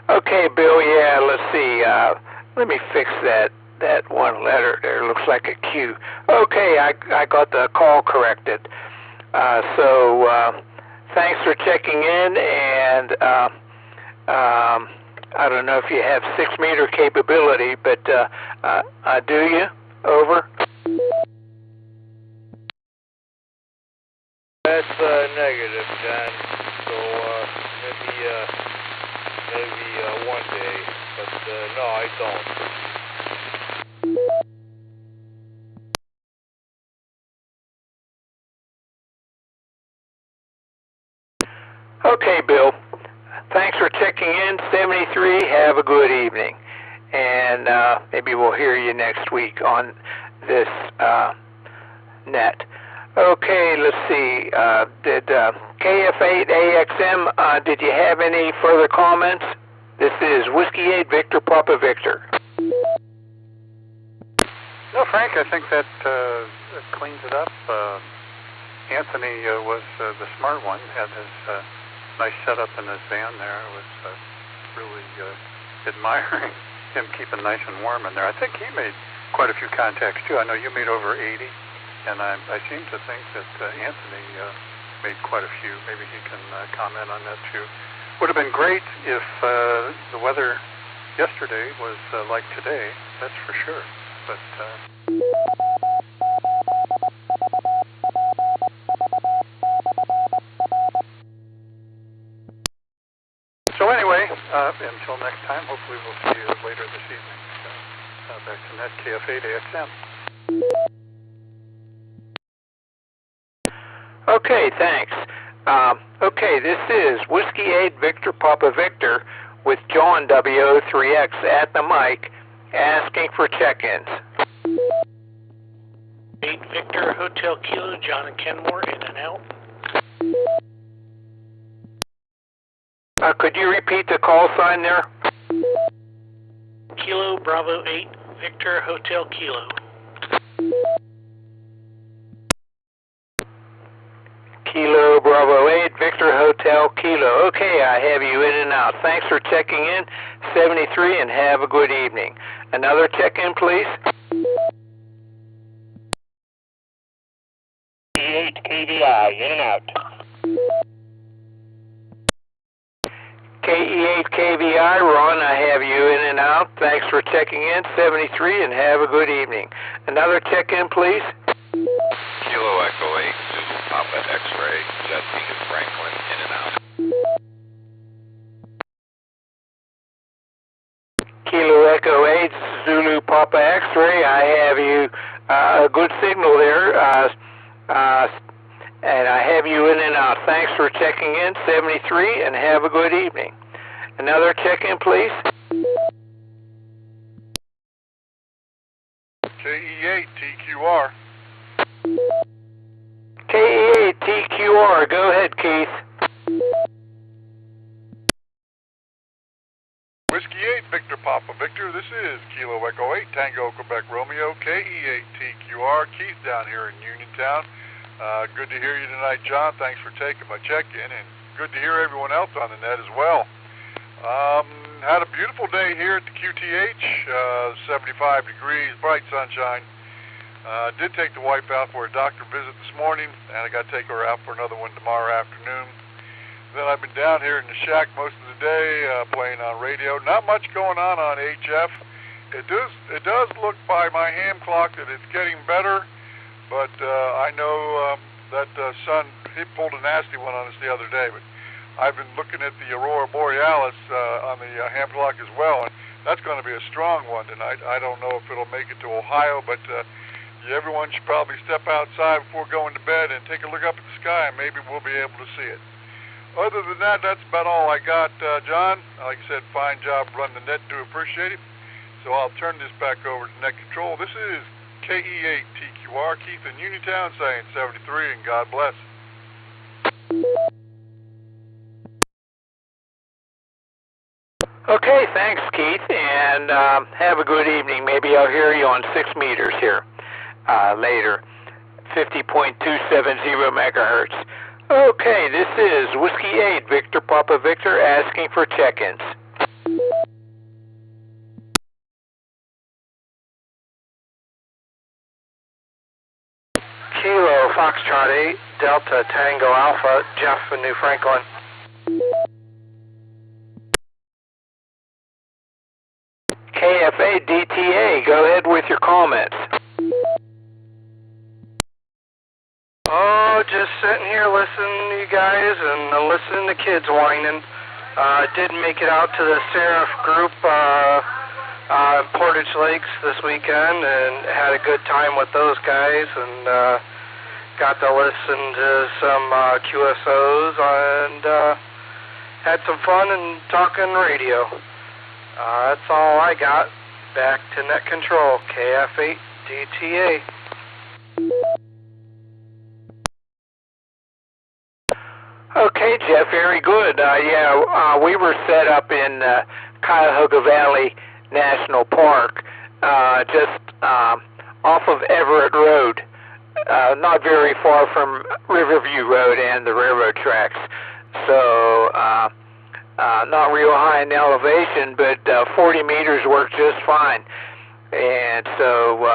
Okay, Bill. Yeah, let's see. Let me fix that one letter there. Looks like a Q. Okay, I got the call corrected. So thanks for checking in, and I don't know if you have 6 meter capability, but do you? Over. That's negative, John. So maybe one day, but no, I don't. Okay, Bill. Thanks for checking in. 73. Have a good evening, and maybe we'll hear you next week on this net. Okay, let's see. Did KF8AXM, did you have any further comments? This is Whiskey 8 Victor Papa Victor. No, Frank, I think that cleans it up. Anthony was the smart one, had his nice setup in his van there. I was really admiring him keeping nice and warm in there. I think he made quite a few contacts, too. I know you made over 80, and I seem to think that Anthony made quite a few. Maybe he can comment on that, too. Would have been great if the weather yesterday was like today, that's for sure. But so anyway, until next time, hopefully we'll see you later this evening. Back to net KF8AXM. Okay, thanks. Okay, this is Whiskey 8 Victor Papa Victor with John W3X at the mic, asking for check-ins. 8 Victor Hotel Kilo, John and Kenmore, in and out. Could you repeat the call sign there? Kilo Bravo 8 Victor Hotel Kilo. Kilo Bravo 8 Victor Hotel Kilo. Okay, I have you in and out. Thanks for checking in, 73, and have a good evening. Another check-in, please. KE8KVI, in and out. KE8KVI, Ron, I have you in and out. Thanks for checking in, 73, and have a good evening. Another check-in, please. Kilo Echo 8, Zulu Papa X-Ray, Jesse to Franklin, in and out. Kilo Echo 8, Zulu Papa X-Ray, I have you a good signal there, and I have you in and out. Thanks for checking in, 73, and have a good evening. Another check-in, please. KE8TQR. KE8TQR, go ahead, Keith. Whiskey 8, Victor Papa Victor, this is Kilo Echo 8, Tango Quebec Romeo, KE8TQR, Keith down here in Uniontown. Good to hear you tonight, John. Thanks for taking my check-in, and good to hear everyone else on the net as well. Had a beautiful day here at the QTH, 75 degrees, bright sunshine. Did take the wife out for a doctor visit this morning, and I got to take her out for another one tomorrow afternoon. Then I've been down here in the shack most of the day, playing on radio. Not much going on HF. It does look by my ham clock that it's getting better, but I know that sun, he pulled a nasty one on us the other day. But I've been looking at the Aurora Borealis on the ham clock as well, and that's going to be a strong one tonight. I don't know if it'll make it to Ohio, but everyone should probably step outside before going to bed and take a look up at the sky, and maybe we'll be able to see it. Other than that, that's about all I got, John. Like I said, fine job running the net. Do appreciate it. So I'll turn this back over to Net Control. This is KE8TQR, Keith in Uniontown, saying 73, and God bless. Okay, thanks, Keith, and have a good evening. Maybe I'll hear you on 6 meters here later, 50.270 megahertz. Okay, this is Whiskey 8, Victor Papa Victor, asking for check-ins. Kilo Foxtrot 8, Delta Tango Alpha, Jeff in New Franklin. KFA DTA, go ahead with your comments. Oh, just sitting here listening to you guys and listening to kids whining. Did make it out to the Seraph group Portage Lakes this weekend and had a good time with those guys, and got to listen to some QSOs and had some fun and talking radio. That's all I got. Back to Net Control, KF8 DTA. Okay, Jeff, very good. We were set up in Cuyahoga Valley National Park, just off of Everett Road, not very far from Riverview Road and the railroad tracks. So, not real high in elevation, but 40 meters worked just fine. And so,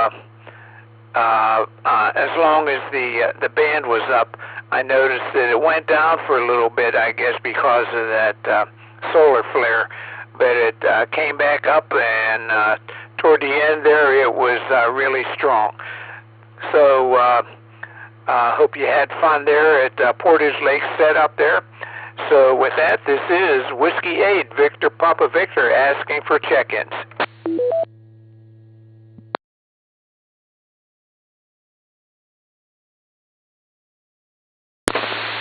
as long as the band was up, I noticed that it went down for a little bit, I guess, because of that solar flare. But it came back up, and toward the end there, it was really strong. So, hope you had fun there at Portage Lake set up there. So with that, this is Whiskey 8, Victor Papa Victor, asking for check-ins.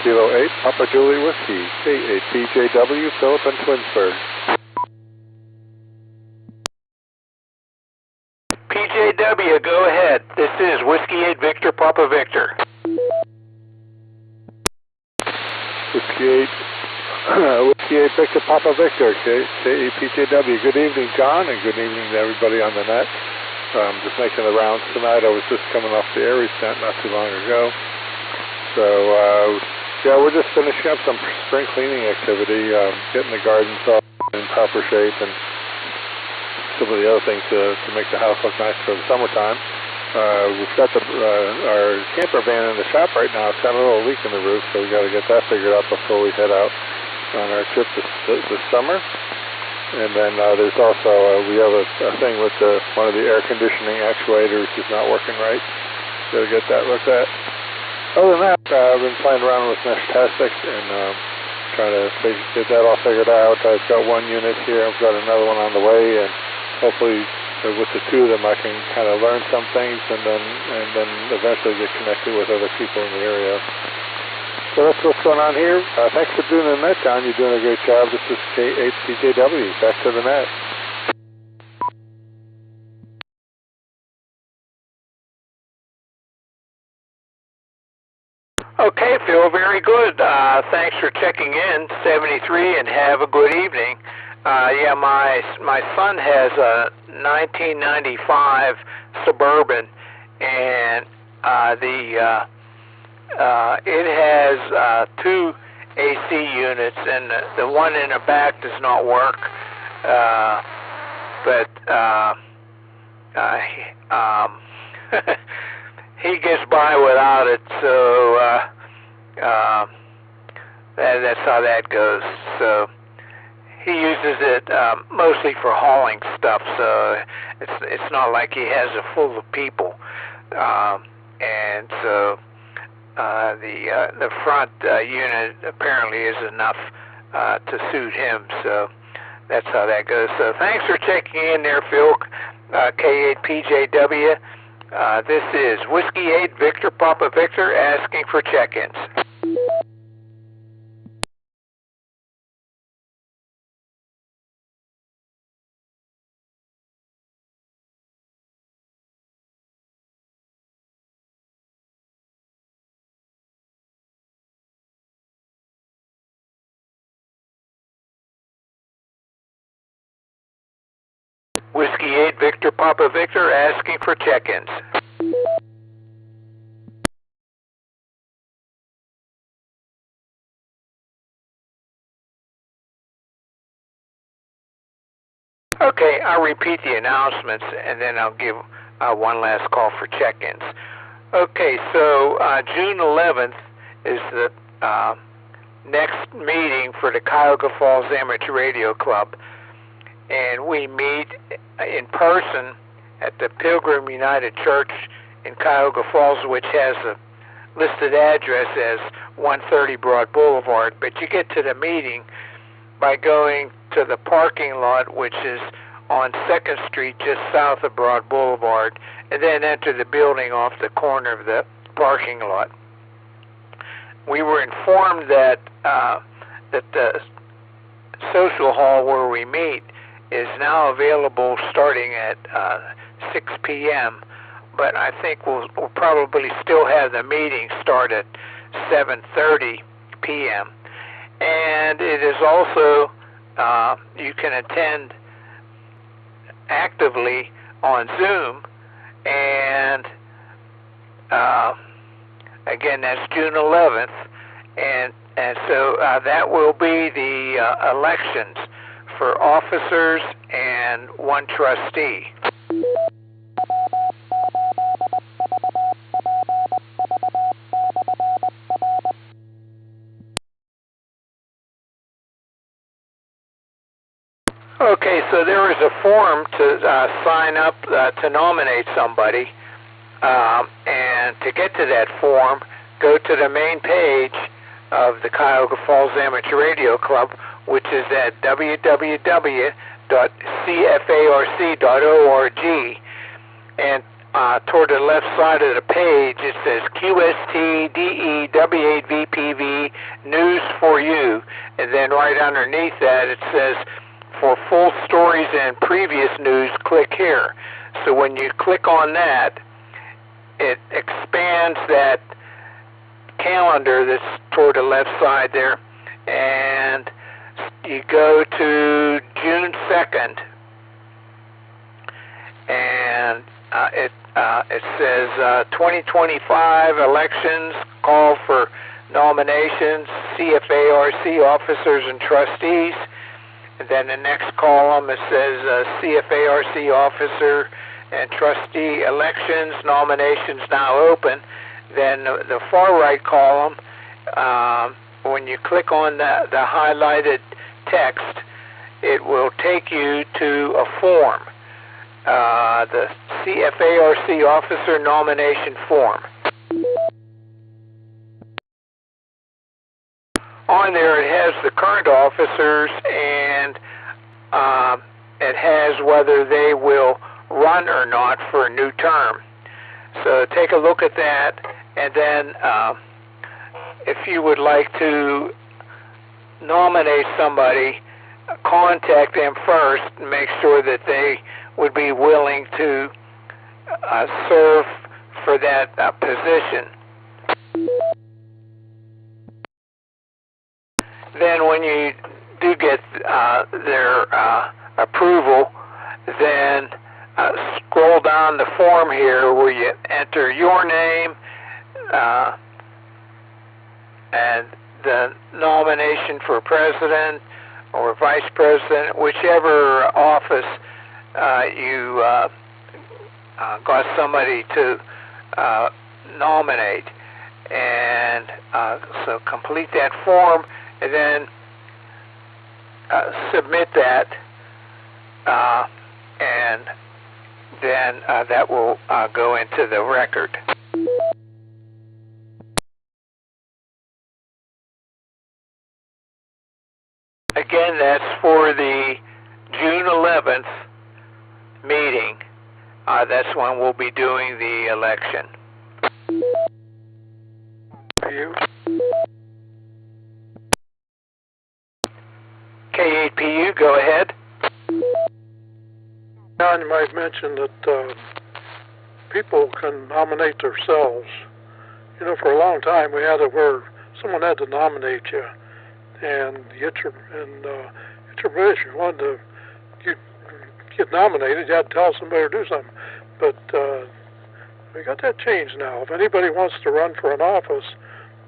Kilo 8, Papa Julie Whiskey, K8PJW, Philip in Twinsburg. PJW, go ahead. This is Whiskey 8 Victor Papa Victor. Whiskey 8 Victor Papa Victor, KEPJW. Good evening, John, and good evening to everybody on the net. Just making the rounds tonight. I was just coming off the Aries tent not too long ago. So, yeah, we're just finishing up some spring cleaning activity, getting the gardens all in proper shape, and some of the other things to make the house look nice for the summertime. We've got our camper van in the shop right now. It's got a little leak in the roof, so we got to get that figured out before we head out on our trip this summer. And then there's also we have a thing with one of the air conditioning actuators is not working right. Got to get that looked at. Other than that, I've been playing around with Meshtastic and trying to get that all figured out. I've got one unit here. I've got another one on the way, and hopefully with the two of them I can kind of learn some things and then eventually get connected with other people in the area. So that's what's going on here. Thanks for doing the net, John. You're doing a great job. This is K8PJW. Back to the net. Okay, Phil, very good. Thanks for checking in, 73, and have a good evening. Yeah, my son has a 1995 Suburban, and it has two AC units, and the one in the back does not work. He gets by without it, so that's how that goes. So he uses it mostly for hauling stuff, so it's not like he has it full of people. And so the front unit apparently is enough to suit him, so that's how that goes. So thanks for checking in there, Phil, K8PJW. This is Whiskey 8 Victor Papa Victor asking for check-ins. Whiskey 8 Victor Papa Victor asking for check-ins. Okay, I'll repeat the announcements and then I'll give one last call for check-ins. Okay, so June 11th is the next meeting for the Cuyahoga Falls Amateur Radio Club, and we meet in person at the Pilgrim United Church in Cuyahoga Falls, which has a listed address as 130 Broad Boulevard, but you get to the meeting by going to the parking lot, which is on 2nd Street, just south of Broad Boulevard, and then enter the building off the corner of the parking lot. We were informed that the social hall where we meet is now available starting at 6 p.m., but I think we'll probably still have the meeting start at 7:30 p.m. And it is also, you can attend actively on Zoom, and again, that's June 11th, and so that will be the elections for officers and one trustee. Okay, so there is a form to sign up to nominate somebody, and to get to that form, go to the main page of the Cuyahoga Falls Amateur Radio Club, which is at www.cfarc.org, and toward the left side of the page it says QST W8VPV News for You, and then right underneath that it says, for full stories and previous news, click here. So when you click on that, it expands that calendar that's toward the left side there, and you go to June 2nd, and it says 2025 elections, call for nominations, CFARC officers and trustees. And then the next column, it says CFARC officer and trustee elections, nominations now open. Then the far right column, when you click on the highlighted text, it will take you to a form, the CFARC officer nomination form. On there it has the current officers, and it has whether they will run or not for a new term. So take a look at that, and then if you would like to nominate somebody, contact them first and make sure that they would be willing to serve for that position. Then when you do get their approval, then scroll down the form here where you enter your name and the nomination for president or vice president, whichever office you got somebody to nominate. And so complete that form and then submit that, and then that will go into the record. Again, that's for the June 11th meeting. That's when we'll be doing the election. K8PU, go ahead. John, you might mention that people can nominate themselves. You know, for a long time we had it where someone had to nominate you, and get your wish. If you wanted to get nominated, you had to tell somebody to do something. But we got that changed now. If anybody wants to run for an office,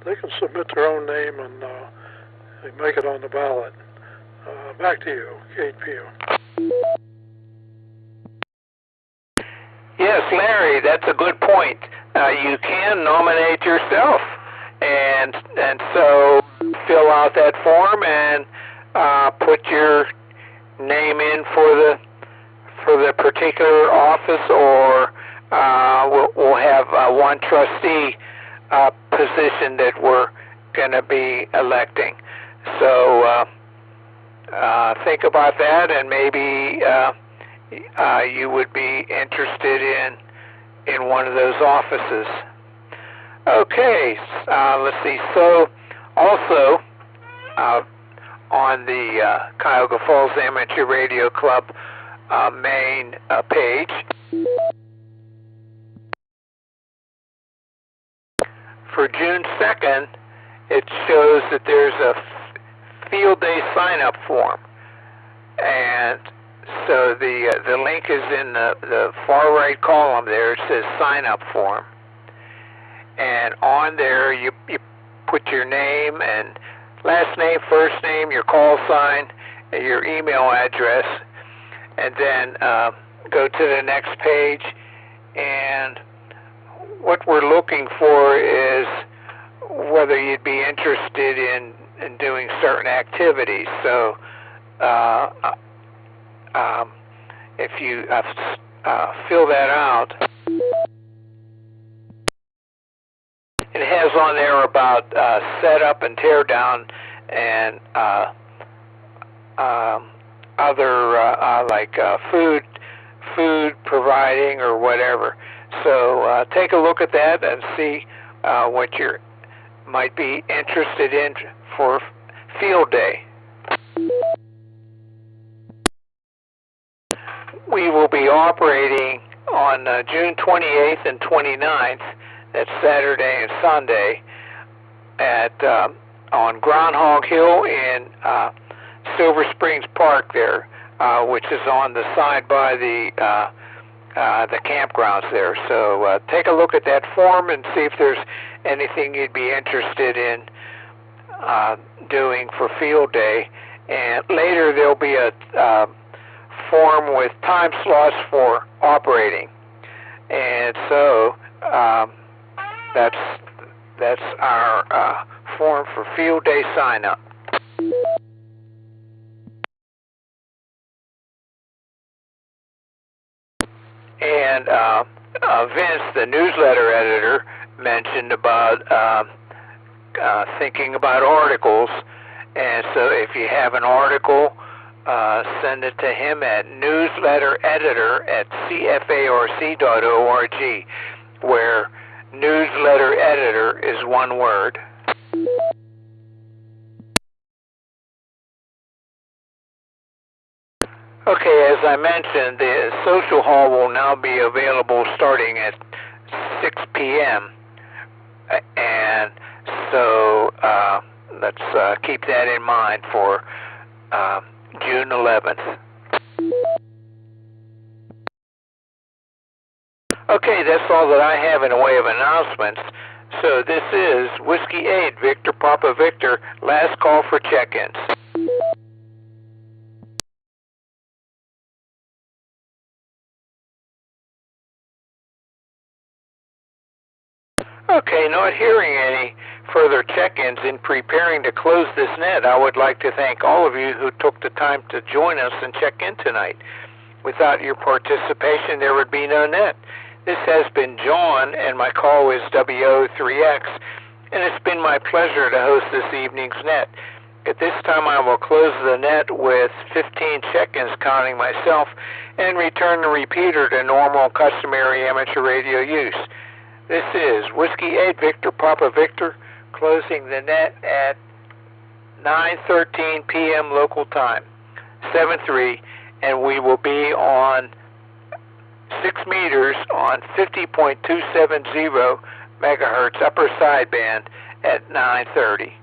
they can submit their own name and make it on the ballot. Back to you, K8PU. Yes, Larry, that's a good point. You can nominate yourself, and so fill out that form and put your name in for the particular office, or we'll have one trustee position that we're going to be electing. So think about that, and maybe you would be interested in one of those offices. Okay, let's see. So also on the Cuyahoga Falls Amateur Radio Club main page, for June 2nd, it shows that there's a field day sign-up form, and so the link is in the far right column there. It says sign-up form, and on there you put your name and last name, first name, your call sign, and your email address, and then go to the next page. And what we're looking for is whether you'd be interested in doing certain activities. So if you fill that out, it has on there about setup and tear down and other like food providing or whatever. So take a look at that and see what you might be interested in for field day. We will be operating on June 28th and 29th, that's Saturday and Sunday, at on Groundhog Hill in Silver Springs Park there, which is on the side by the campgrounds there. So take a look at that form and see if there's anything you'd be interested in doing for field day. And later there'll be a form with time slots for operating. And so that's our form for field day sign up. And Vince, the newsletter editor, mentioned about thinking about articles. And so if you have an article, send it to him at newslettereditor@cfarc.org, where newsletter editor is one word. Okay, as I mentioned, the social hall will now be available starting at 6 p.m. And so let's keep that in mind for June 11th. Okay, that's all that I have in the way of announcements. So this is Whiskey 8, Victor Papa Victor, last call for check-ins. Okay, not hearing any further check-ins. In preparing to close this net, I would like to thank all of you who took the time to join us and check in tonight. Without your participation, there would be no net. This has been John, and my call is W8VPV, and it's been my pleasure to host this evening's net. At this time, I will close the net with 15 check-ins counting myself and return the repeater to normal, customary amateur radio use. This is Whiskey 8 Victor Papa Victor, closing the net at 9:13 p.m. local time, 7-3, and we will be on 6 meters on 50.270 megahertz upper sideband at 9:30.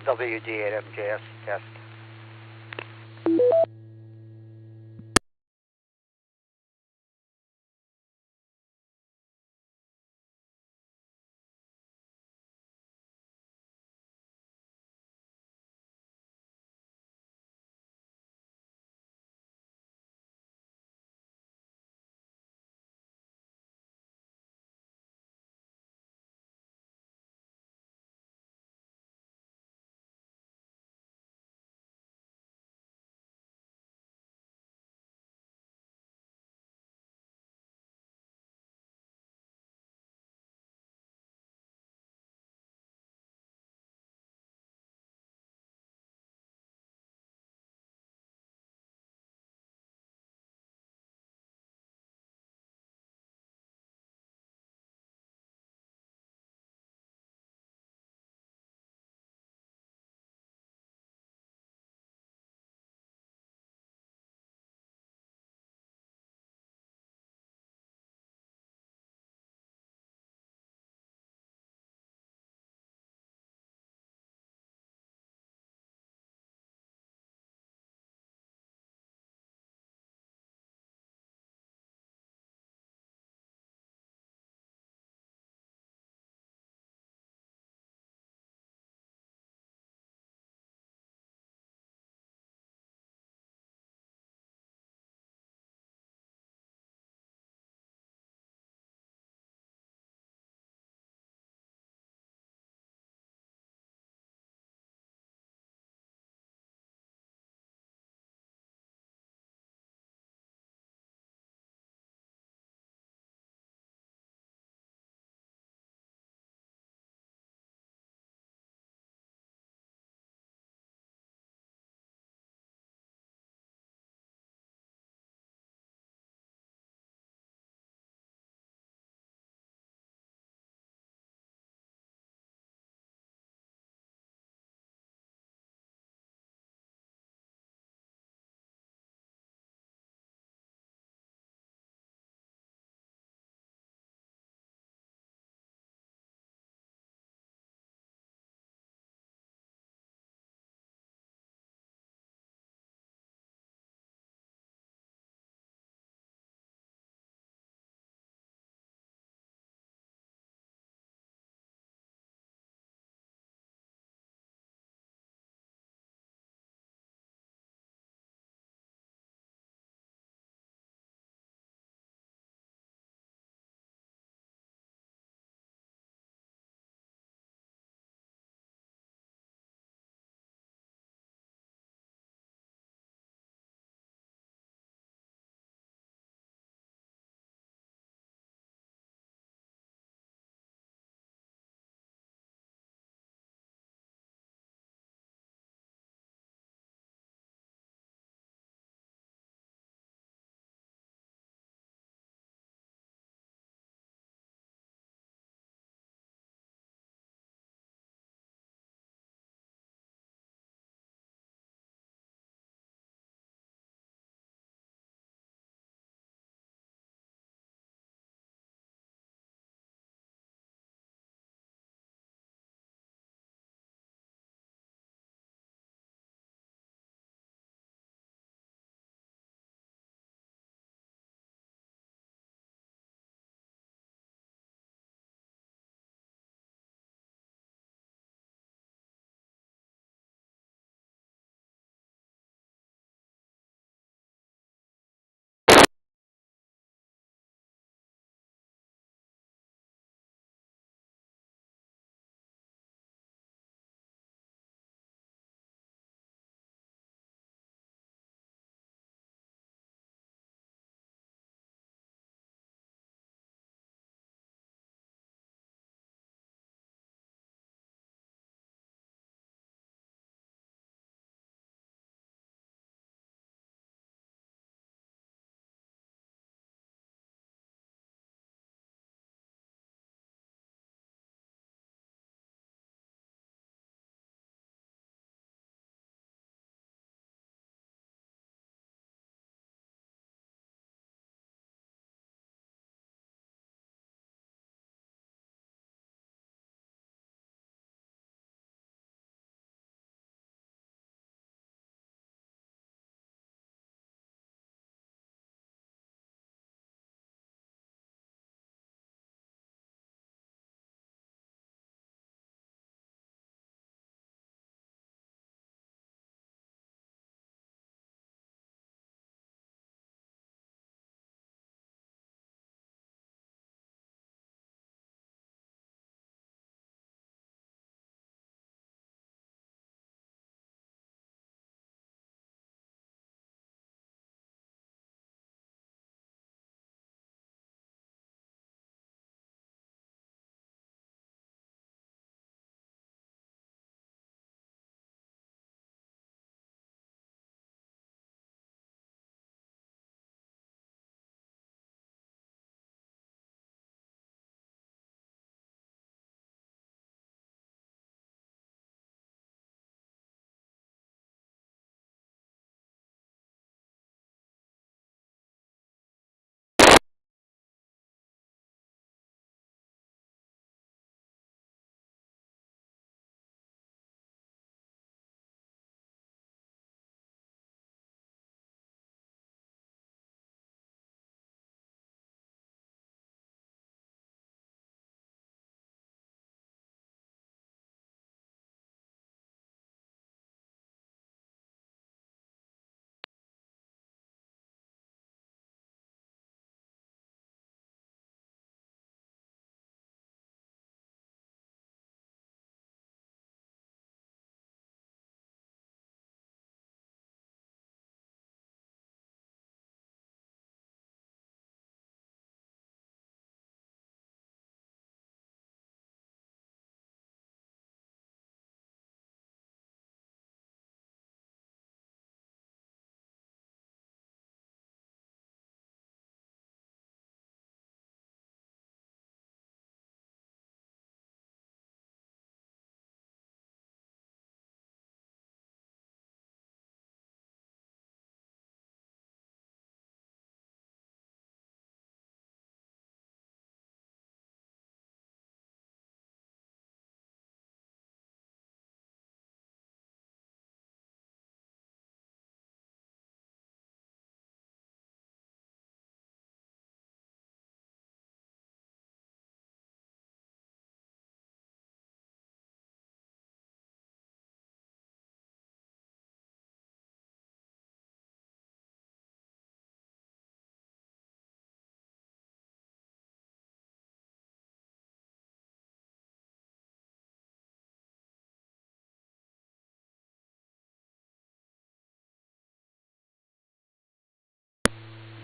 WD8MJS test.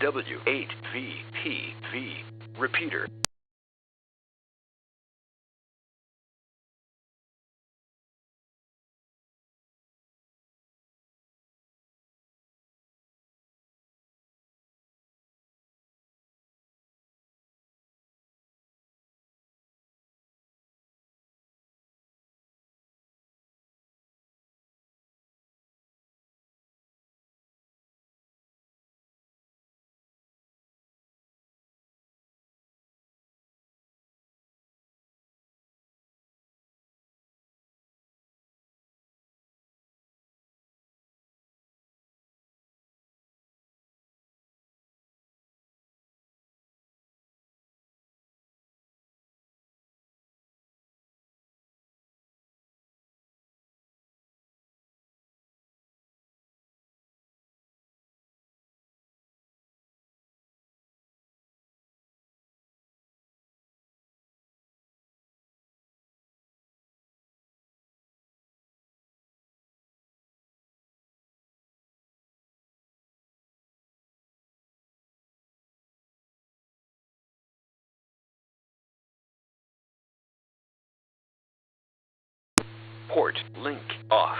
W8VPV. Repeater. Port link off.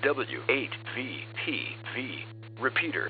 W8VPV. Repeater.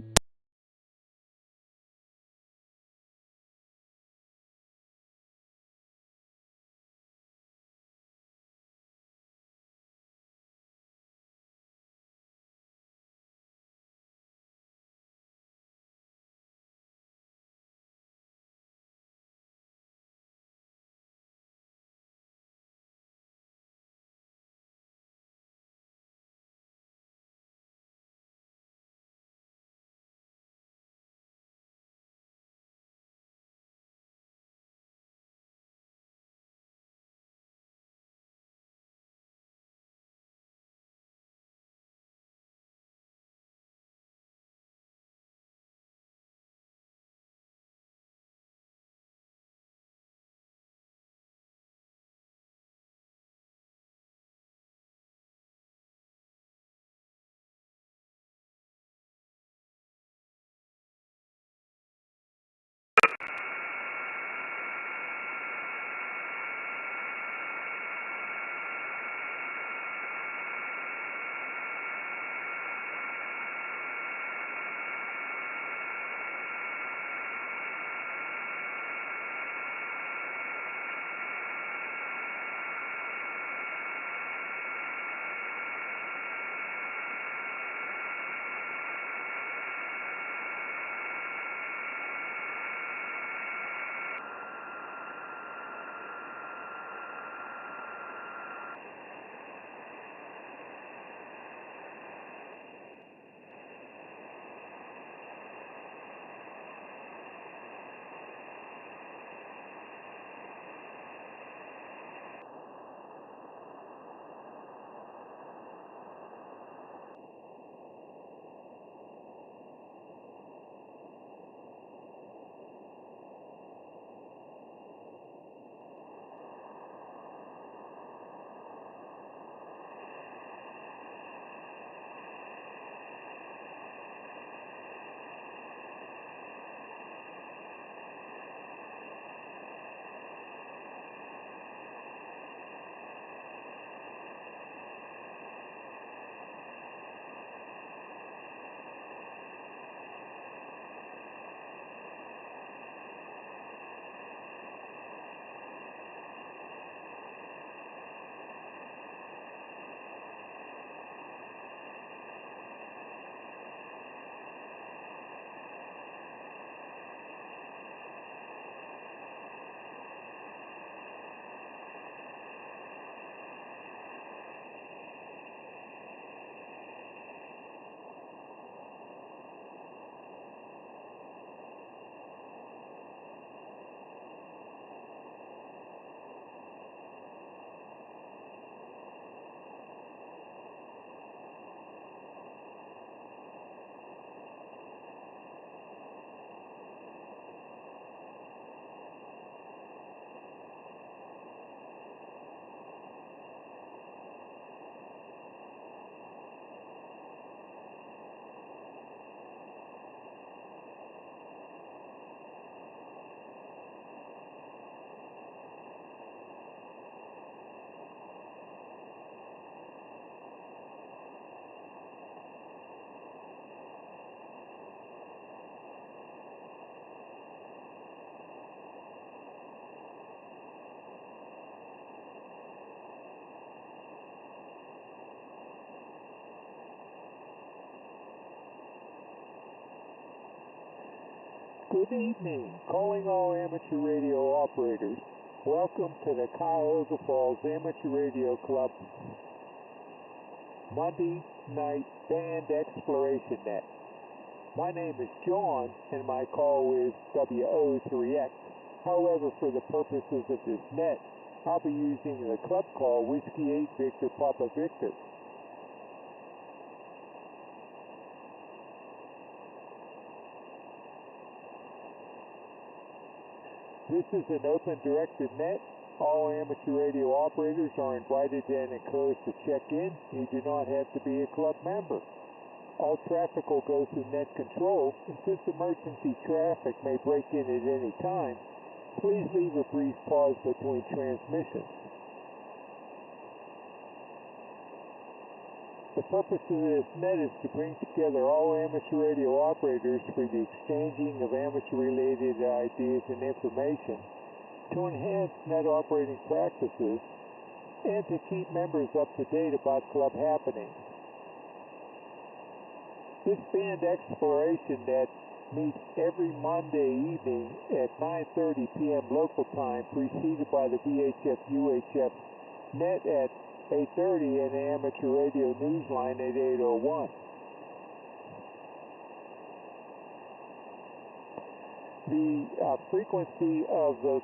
Good evening, calling all amateur radio operators. Welcome to the Cuyahoga Falls Amateur Radio Club Monday Night Band Exploration Net. My name is John, and my call is W8VPV. However, for the purposes of this net, I'll be using the club call Whiskey 8 Victor Papa Victor. This is an open directed net. All amateur radio operators are invited and encouraged to check in. You do not have to be a club member. All traffic will go through net control, and since emergency traffic may break in at any time, please leave a brief pause between transmissions. The purpose of this net is to bring together all amateur radio operators for the exchanging of amateur-related ideas and information, to enhance net operating practices, and to keep members up to date about club happenings. This band exploration net meets every Monday evening at 9:30 p.m. local time, preceded by the VHF-UHF net at 8:30 and the amateur radio Newsline at 8:01. The frequency of the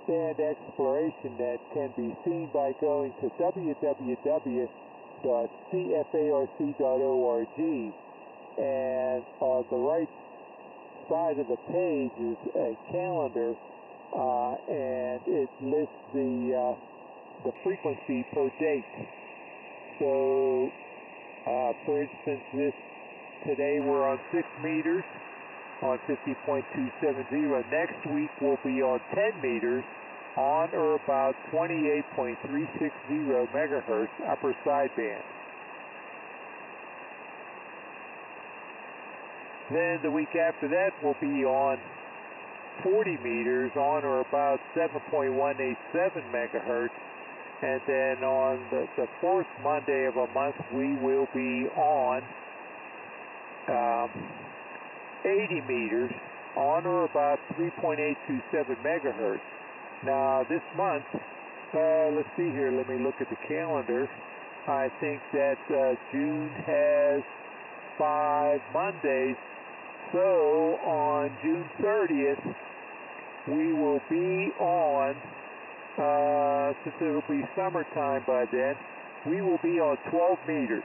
band exploration net can be seen by going to www.cfarc.org, and on the right side of the page is a calendar, and it lists the frequency per date. So, for instance, today we're on 6 meters on 50.270. Next week we'll be on 10 meters on or about 28.360 megahertz upper sideband. Then the week after that we'll be on 40 meters on or about 7.187 megahertz. And then on the fourth Monday of a month, we will be on 80 meters on or about 3.827 megahertz. Now this month, let's see here, let me look at the calendar. I think that June has 5 Mondays. So on June 30th, we will be on, since it'll be summertime by then, we will be on 12 meters.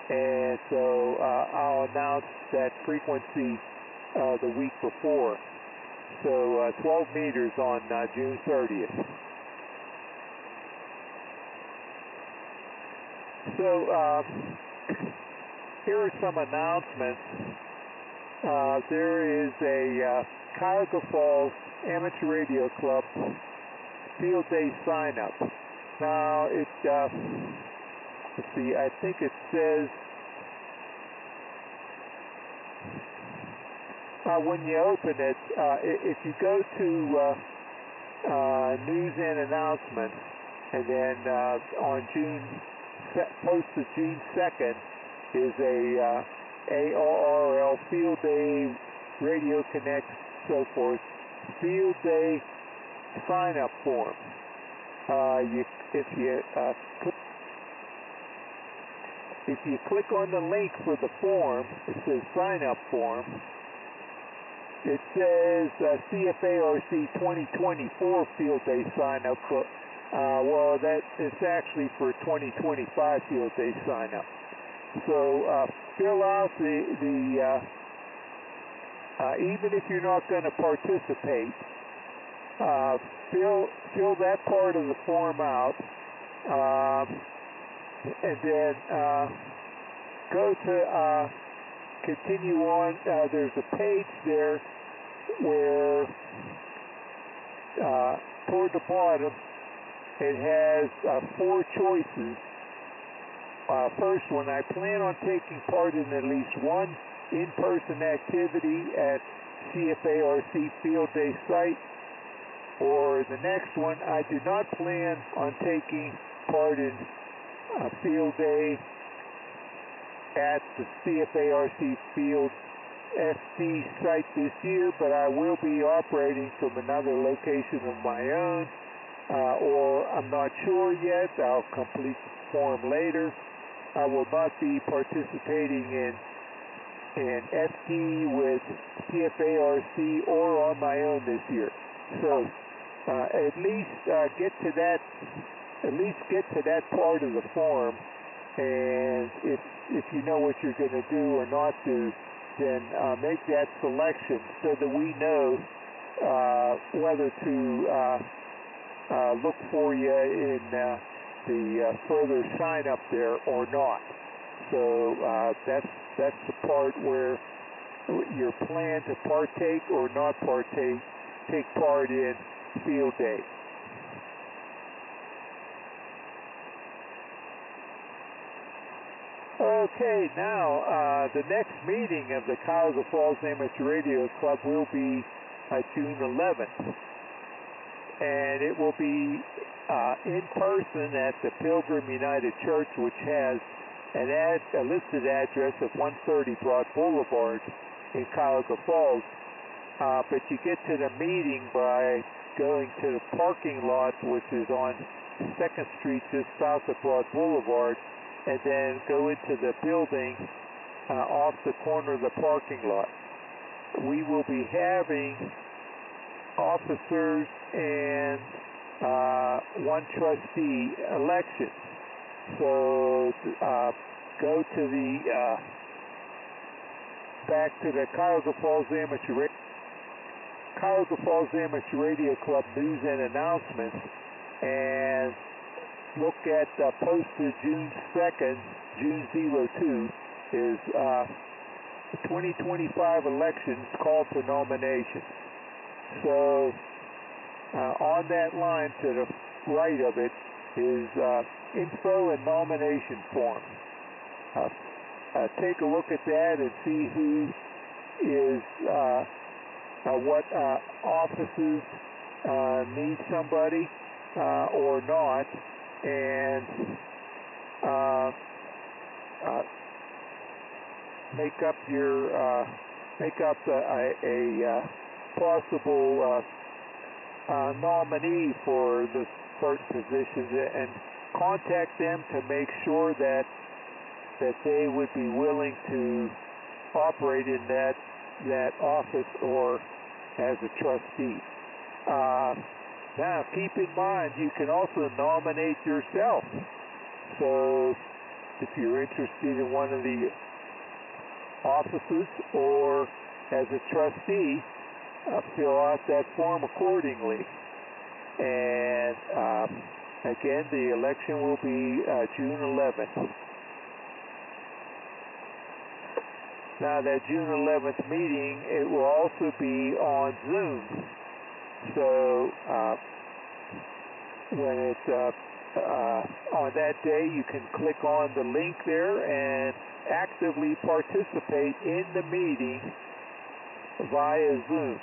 And so I'll announce that frequency the week before. So 12 meters on June 30th. So here are some announcements. There is a Cuyahoga Falls Amateur Radio Club Field Day sign-up. Now, let's see, I think it says, when you open it, if you go to News and Announcements, and then on posted June 2nd is a ARRL Field Day, Radio Connect, so forth, Field Day sign-up form. If you click on the link for the form, it says sign-up form. It says CFARC 2024 Field Day sign-up. Well, that is actually for 2025 Field Day sign-up. So fill out even if you're not going to participate, fill that part of the form out, and then go to continue on. There's a page there where toward the bottom it has 4 choices. First one, I plan on taking part in at least one in-person activity at CFARC Field Day site. Or the next one, I do not plan on taking part in a Field Day at the CFARC Field SD site this year, but I will be operating from another location of my own, or I'm not sure yet. I'll complete the form later. I will not be participating in SD with CFARC or on my own this year. So at least get to that part of the form, and if you know what you're going to do or not do, then make that selection so that we know whether to look for you in the further sign up there or not. So that's the part where your plan to partake or not take part in field day. Okay, now the next meeting of the Cuyahoga Falls Amateur Radio Club will be June 11th, and it will be in person at the Pilgrim United Church, which has a listed address of 130 Broad Boulevard in Cuyahoga Falls. But you get to the meeting by going to the parking lot, which is on 2nd Street just south of Broad Boulevard, and then go into the building off the corner of the parking lot. We will be having officers and one trustee elections. So go to the back to the Cuyahoga Falls Amateur Radio Club news and announcements, and look at posted June 2nd, June 02 is 2025 elections call for nominations. So on that line to the right of it is info and nomination form. Take a look at that and see who is what offices need somebody or not, and make up a possible nominee for the certain positions, and contact them to make sure that they would be willing to operate in that office or as a trustee. Now, keep in mind, you can also nominate yourself. So, if you're interested in one of the offices or as a trustee, fill out that form accordingly. And again, the election will be June 11th. Now, that June 11th meeting, it will also be on Zoom. So when it's on that day, you can click on the link there and actively participate in the meeting via Zoom.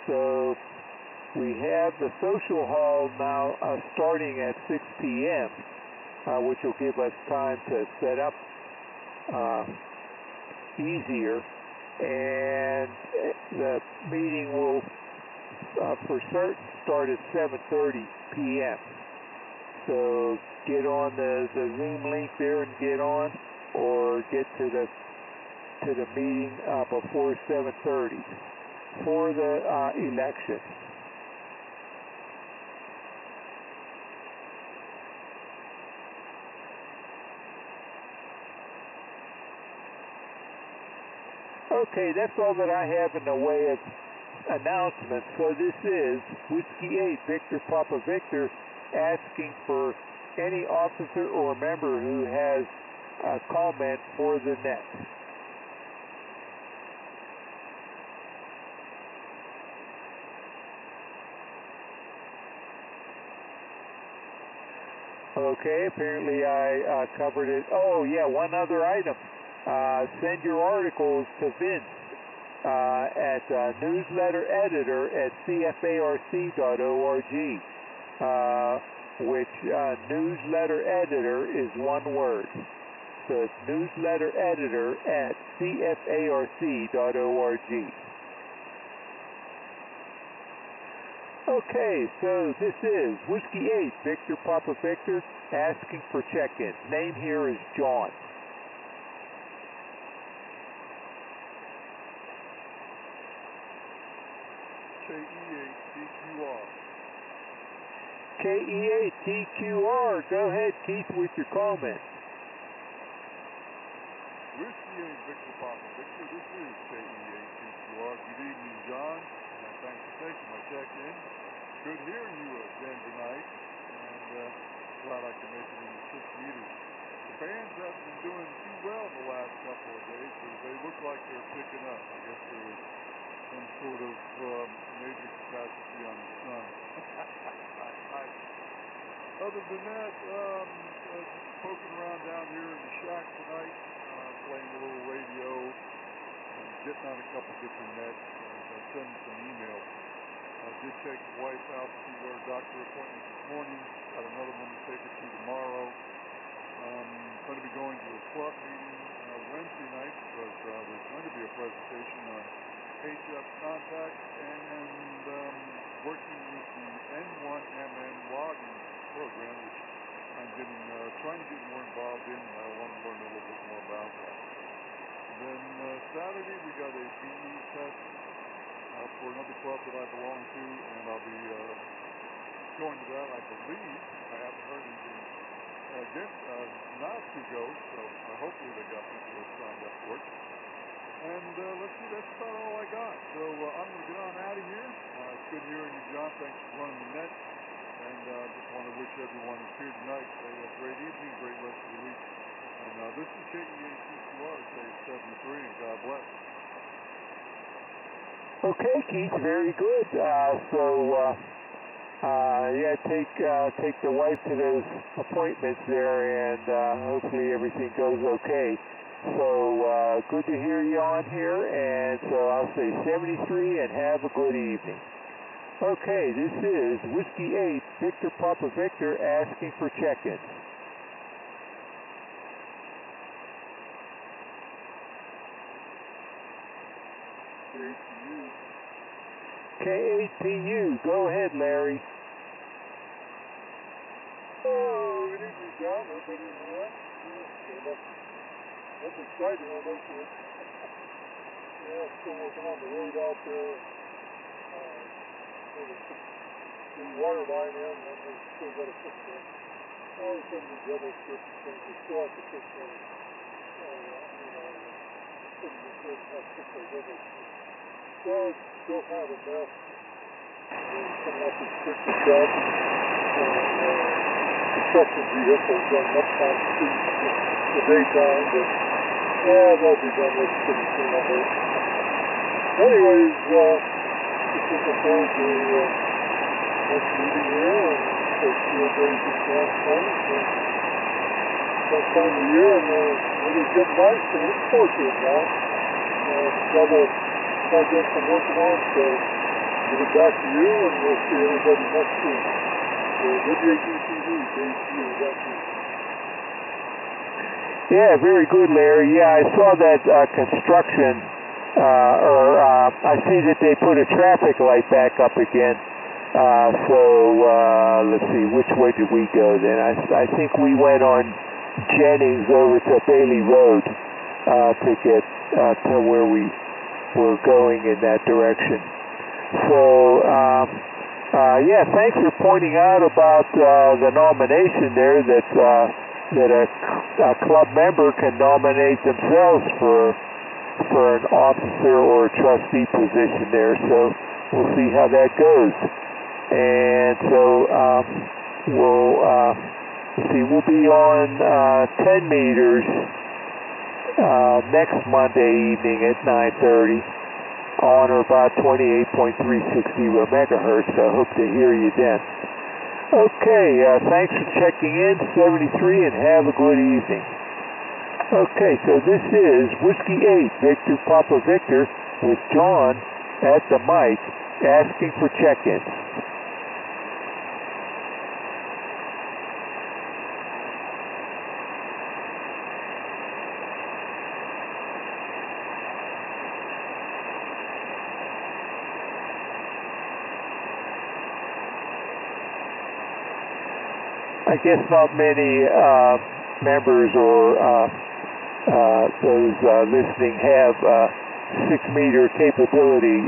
So we have the social hall now starting at 6 p.m., which will give us time to set up easier, and the meeting will for certain start at 7:30 p.m. So get on the Zoom link there and get on, or get to the meeting before 7:30 for the election. Okay, that's all that I have in the way of announcements. So this is Whiskey 8 Victor Papa Victor asking for any officer or member who has a comment for the net. Okay, apparently I covered it. Oh yeah, one other item. Send your articles to Vince at newsletter editor at cfarc.org, which newsletter editor is one word. So it's newsletter editor at cfarc.org. Okay, so this is Whiskey 8, Victor Papa Victor, asking for check-ins. Name here is John. KE8DQR. KE8DQR. Go ahead, Keith, with your comment. Whiskey 8, Victor Papa Victor. This is KE8DQR. Good evening, John. Thanks for taking my check-in. Good hearing you again tonight, and glad I can make it in the 6 meters. The bands haven't been doing too well the last couple of days, but they look like they're picking up. I guess there was some sort of major catastrophe on the sun. Other than that, just poking around down here in the shack tonight, playing a little radio, and getting on a couple different nets, and sending some emails. I did take the wife out to her doctor appointment this morning. Got another one to take her to tomorrow. Going to be going to a club meeting Wednesday night because there's going to be a presentation on HF contacts and working with the N1MN logging program, which I'm trying to get more involved in, and I want to learn a little bit more about that. Then Saturday we got a BE test for another club that I belong to, and I'll be going to that, I believe. I haven't heard anything again, not to go, so hopefully they got people that signed up for it. And let's see, that's about all I got. So I'm going to get on out of here. It's good hearing you, John. Thanks for running the net. And just want to wish everyone who's here tonight a great evening, great rest of the week. And this is KE8DQR, say 73, and God bless. Okay, Keith, very good. Take the wife to those appointments there, and hopefully everything goes okay. So good to hear you on here, and so I'll say 73, and have a good evening. Okay, this is Whiskey 8, Victor Papa Victor, asking for check-ins. K8PU, go ahead, Larry. Oh, good evening, John. Everybody in the line? That's exciting, I know for it. Yeah, still working on the road out there. The water line in, and we still got to fix that. All some of the double strips and things, we still have to fix those. Couldn't be sure how to fix those double strips. Well, it's still kind of a mess. Coming up with strict stuff. Construction vehicles running up on the daytime, but they'll be done with pretty soon, I hope. Anyways, just looking forward to next meeting here, and first field days this last morning. That time of year, and weather's getting nice, so looking forward to it now. Double projects I'm working on, so give it back to you, and we'll see everybody next week. W8VPV, Yeah, very good, Larry. Yeah, I saw that construction, I see that they put a traffic light back up again. Let's see, which way did we go then? I think we went on Jennings over to Bailey Road to get to where we were going in that direction. So, yeah, thanks for pointing out about the nomination there, that a club member can nominate themselves for an officer or a trustee position there. So we'll see how that goes. And so we'll be on 10 meters next Monday evening at 9:30. On or about 28.360 megahertz. I hope to hear you then. Okay, thanks for checking in, 73, and have a good evening. Okay, so this is Whiskey 8, Victor Papa Victor, with John at the mic, asking for check-ins. I guess not many members or those listening have 6-meter capability,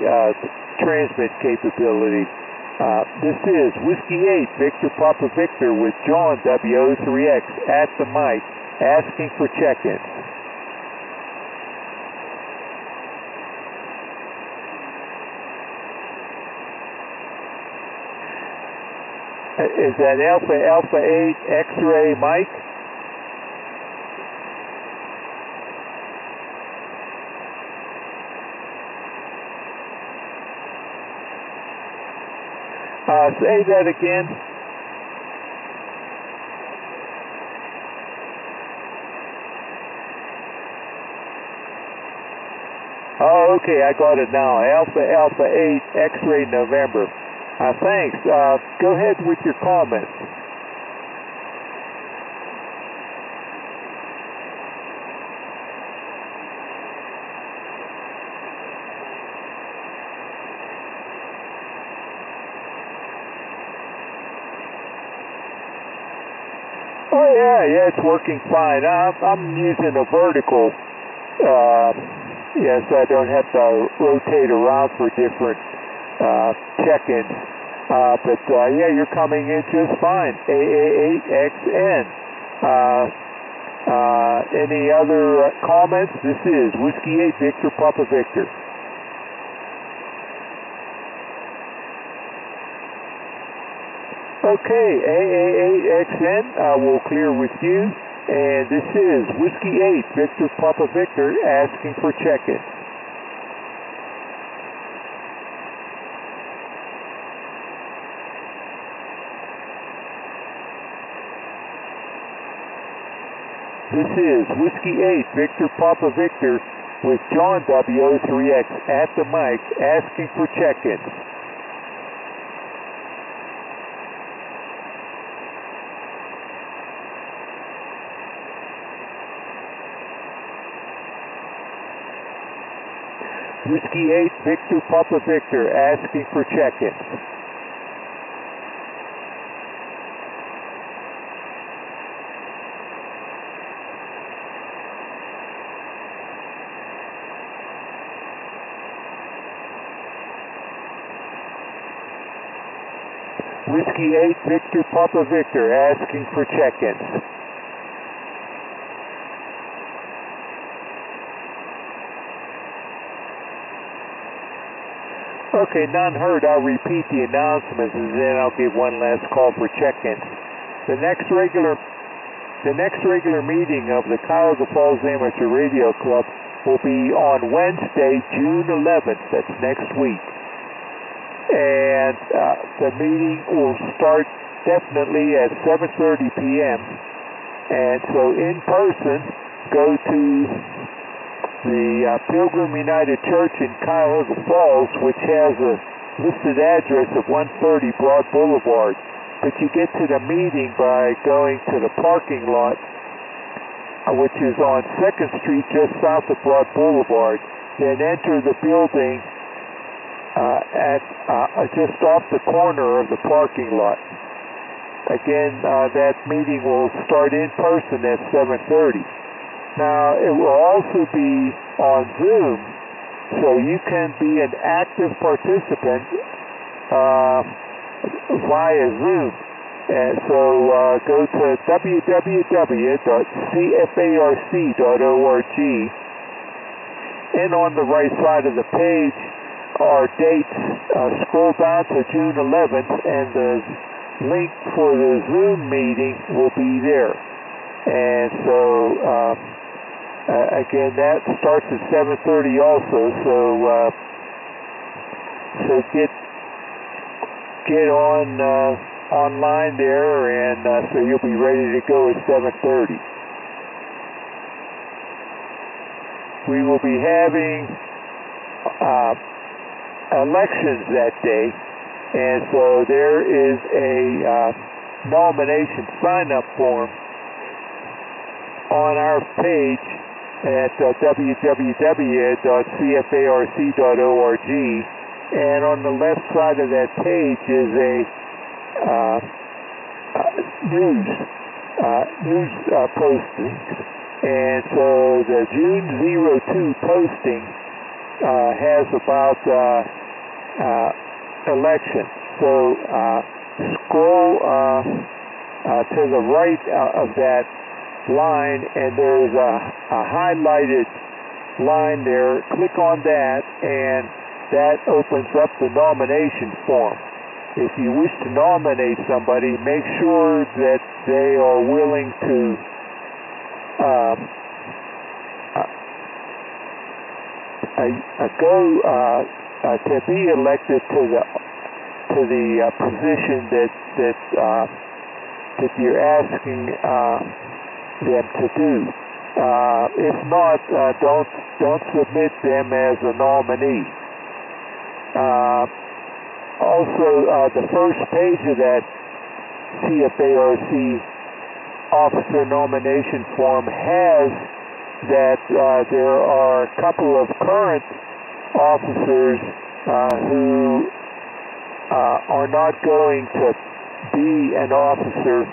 transmit capability. This is Whiskey 8 Victor Papa Victor with John W03X at the mic asking for check-ins. Is that Alpha 8 X-ray Mike? Say that again. Oh, okay, I got it now. Alpha 8 X-ray November. Thanks. Go ahead with your comments. Oh yeah, it's working fine. I'm using a vertical, so I don't have to rotate around for different check-ins. But you're coming in just fine. AA8XN. Any other comments? This is Whiskey 8 Victor Papa Victor. Okay, AA8XN will clear with you. And this is Whiskey 8 Victor Papa Victor asking for check-in. This is Whiskey 8 Victor Papa Victor with John W03X at the mic asking for check-ins. Whiskey 8 Victor Papa Victor asking for check-ins. Whiskey 8 Victor Papa Victor asking for check-ins. Okay, none heard. I'll repeat the announcements and then I'll give one last call for check-ins. The next regular meeting of the Cuyahoga Falls Amateur Radio Club will be on Wednesday, June 11th. That's next week. And the meeting will start definitely at 7:30 p.m. And so in person, go to the Pilgrim United Church in Cuyahoga Falls, which has a listed address of 130 Broad Boulevard. But you get to the meeting by going to the parking lot, which is on 2nd Street just south of Broad Boulevard. Then enter the building at just off the corner of the parking lot. Again, that meeting will start in person at 7:30. Now, it will also be on Zoom, so you can be an active participant via Zoom. And so go to www.cfarc.org, and on the right side of the page are dates. Scroll down to June 11th, and the link for the Zoom meeting will be there. And so again, that starts at 7:30 also, so get on online there, and so you'll be ready to go at 7:30. We will be having elections that day, and so there is a nomination sign-up form on our page at www.cfarc.org, and on the left side of that page is news postings. And so the June 02 posting has about election. So scroll to the right of that line, and there's a highlighted line there. Click on that, and that opens up the nomination form. If you wish to nominate somebody, make sure that they are willing to to be elected to the position that you're asking them to do. If not, don't submit them as a nominee. Also, the first page of that CFARC officer nomination form has that there are a couple of current officers who are not going to be an officer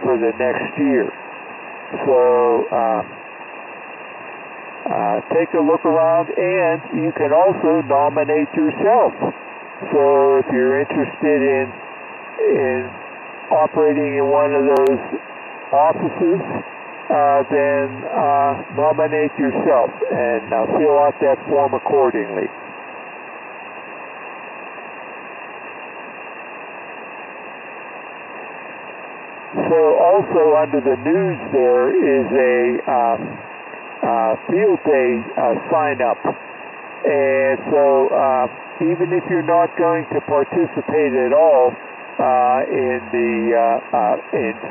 for the next year. So take a look around, and you can also nominate yourself. So if you're interested in operating in one of those offices, then nominate yourself and fill out that form accordingly. So also under the news there is a field day sign up, and so even if you're not going to participate at all in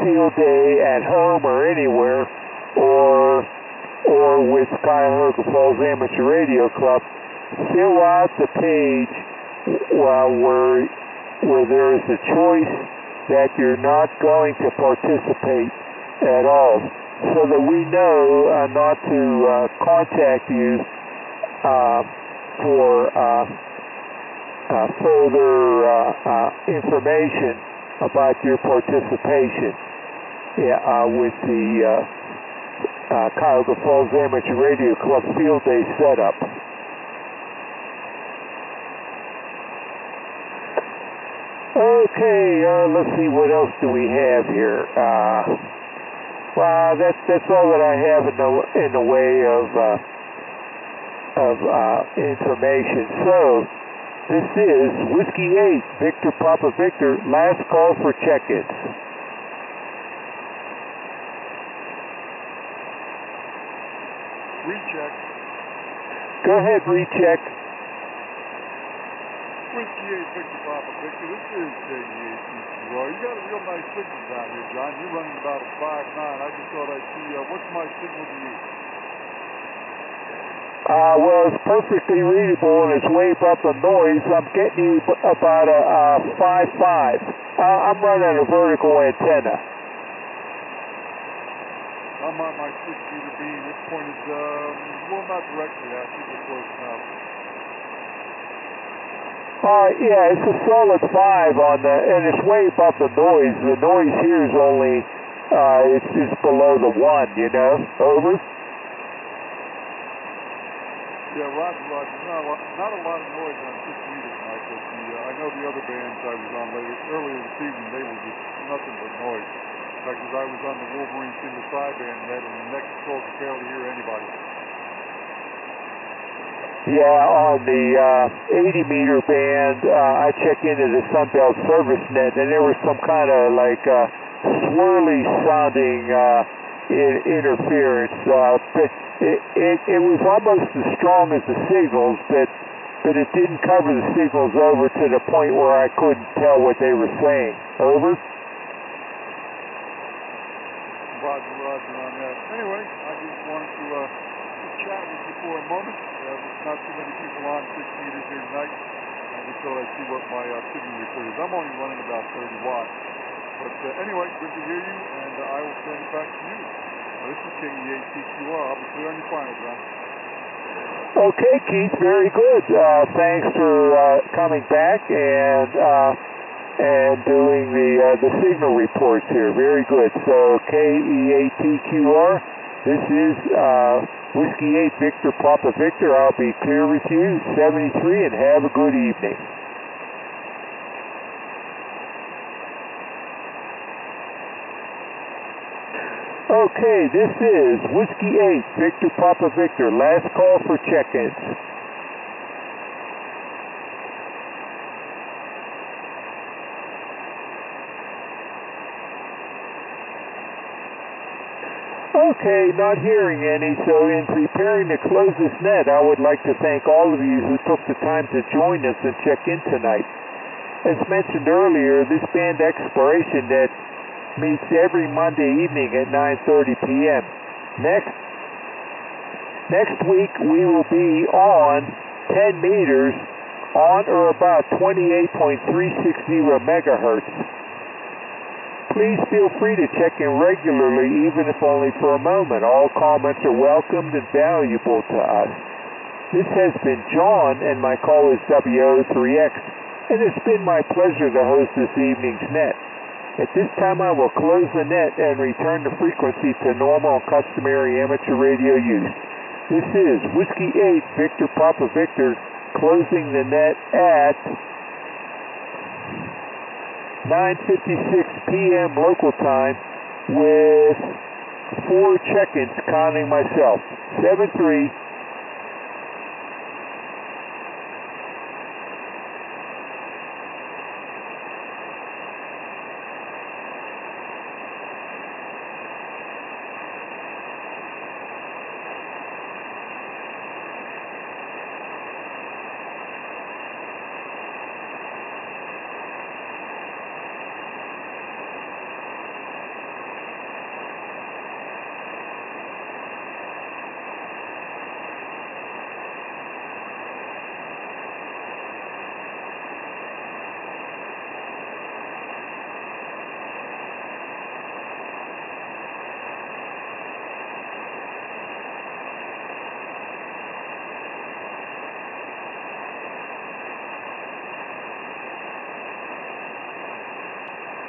field day at home or anywhere, or with Cuyahoga Falls Amateur Radio Club, fill out the page where there is a choice that you're not going to participate at all, so that we know not to contact you for further information about your participation with the Cuyahoga Falls Amateur Radio Club Field Day setup. Okay, let's see, what else do we have here? Well, that's all that I have in the way of information. So this is Whiskey 8, Victor Papa Victor, last call for check-ins. Recheck. Go ahead, recheck. Whiskey 8, Victor Papa Victor, this is KEATQR. You got a real nice signal down here, John. You're running about a 5.9. I just thought I'd see, what's my signal to you? Well, it's perfectly readable, and it's way above the noise. I'm getting you about a 5.5. I'm running a vertical antenna. I'm on my 6-meter beam. It's pointed, well, not directly at you, but close enough. Yeah, it's a solid 5 on the, and it's way above the noise. The noise here is only, it's below the 1, you know? Over? Yeah, roger. Not a lot of noise on 6 meters tonight, but I know the other bands I was on earlier this evening, they were just nothing but noise. In fact, as I was on the Wolverine single sideband net, and the next call could barely hear anybody. Yeah, on the 80-meter band, I check into the Sunbelt Service Net, and there was some kind of like swirly sounding interference. It was almost as strong as the signals, but it didn't cover the signals over to the point where I couldn't tell what they were saying. Over? Roger on that. Anyway, I just wanted to chat with you for a moment. Not too many people on 6 meters here tonight. I just thought I'd see what my signal report is. I'm only running about 30 watts. But anyway, good to hear you, and I will send it back to you. This is KEATQR. I'll be clear on your final, John. Okay, Keith, very good. Thanks for coming back, and and doing the signal reports here. Very good. So KE8TQR, this is Whiskey 8 Victor Papa Victor. I'll be clear with you, 73, and have a good evening. Okay, this is Whiskey 8 Victor Papa Victor. Last call for check-ins. Okay, not hearing any, so in preparing to close this net, I would like to thank all of you who took the time to join us and check in tonight. As mentioned earlier, this band exploration net meets every Monday evening at 9:30 p.m. Next week, we will be on 10 meters on or about 28.360 megahertz. Please feel free to check in regularly, even if only for a moment. All comments are welcomed and valuable to us. This has been John, and my call is W8VPV, and it's been my pleasure to host this evening's net. At this time, I will close the net and return the frequency to normal and customary amateur radio use. This is Whiskey 8 Victor Papa Victor, closing the net at 9:56 p.m. local time with 4 check-ins counting myself. 73.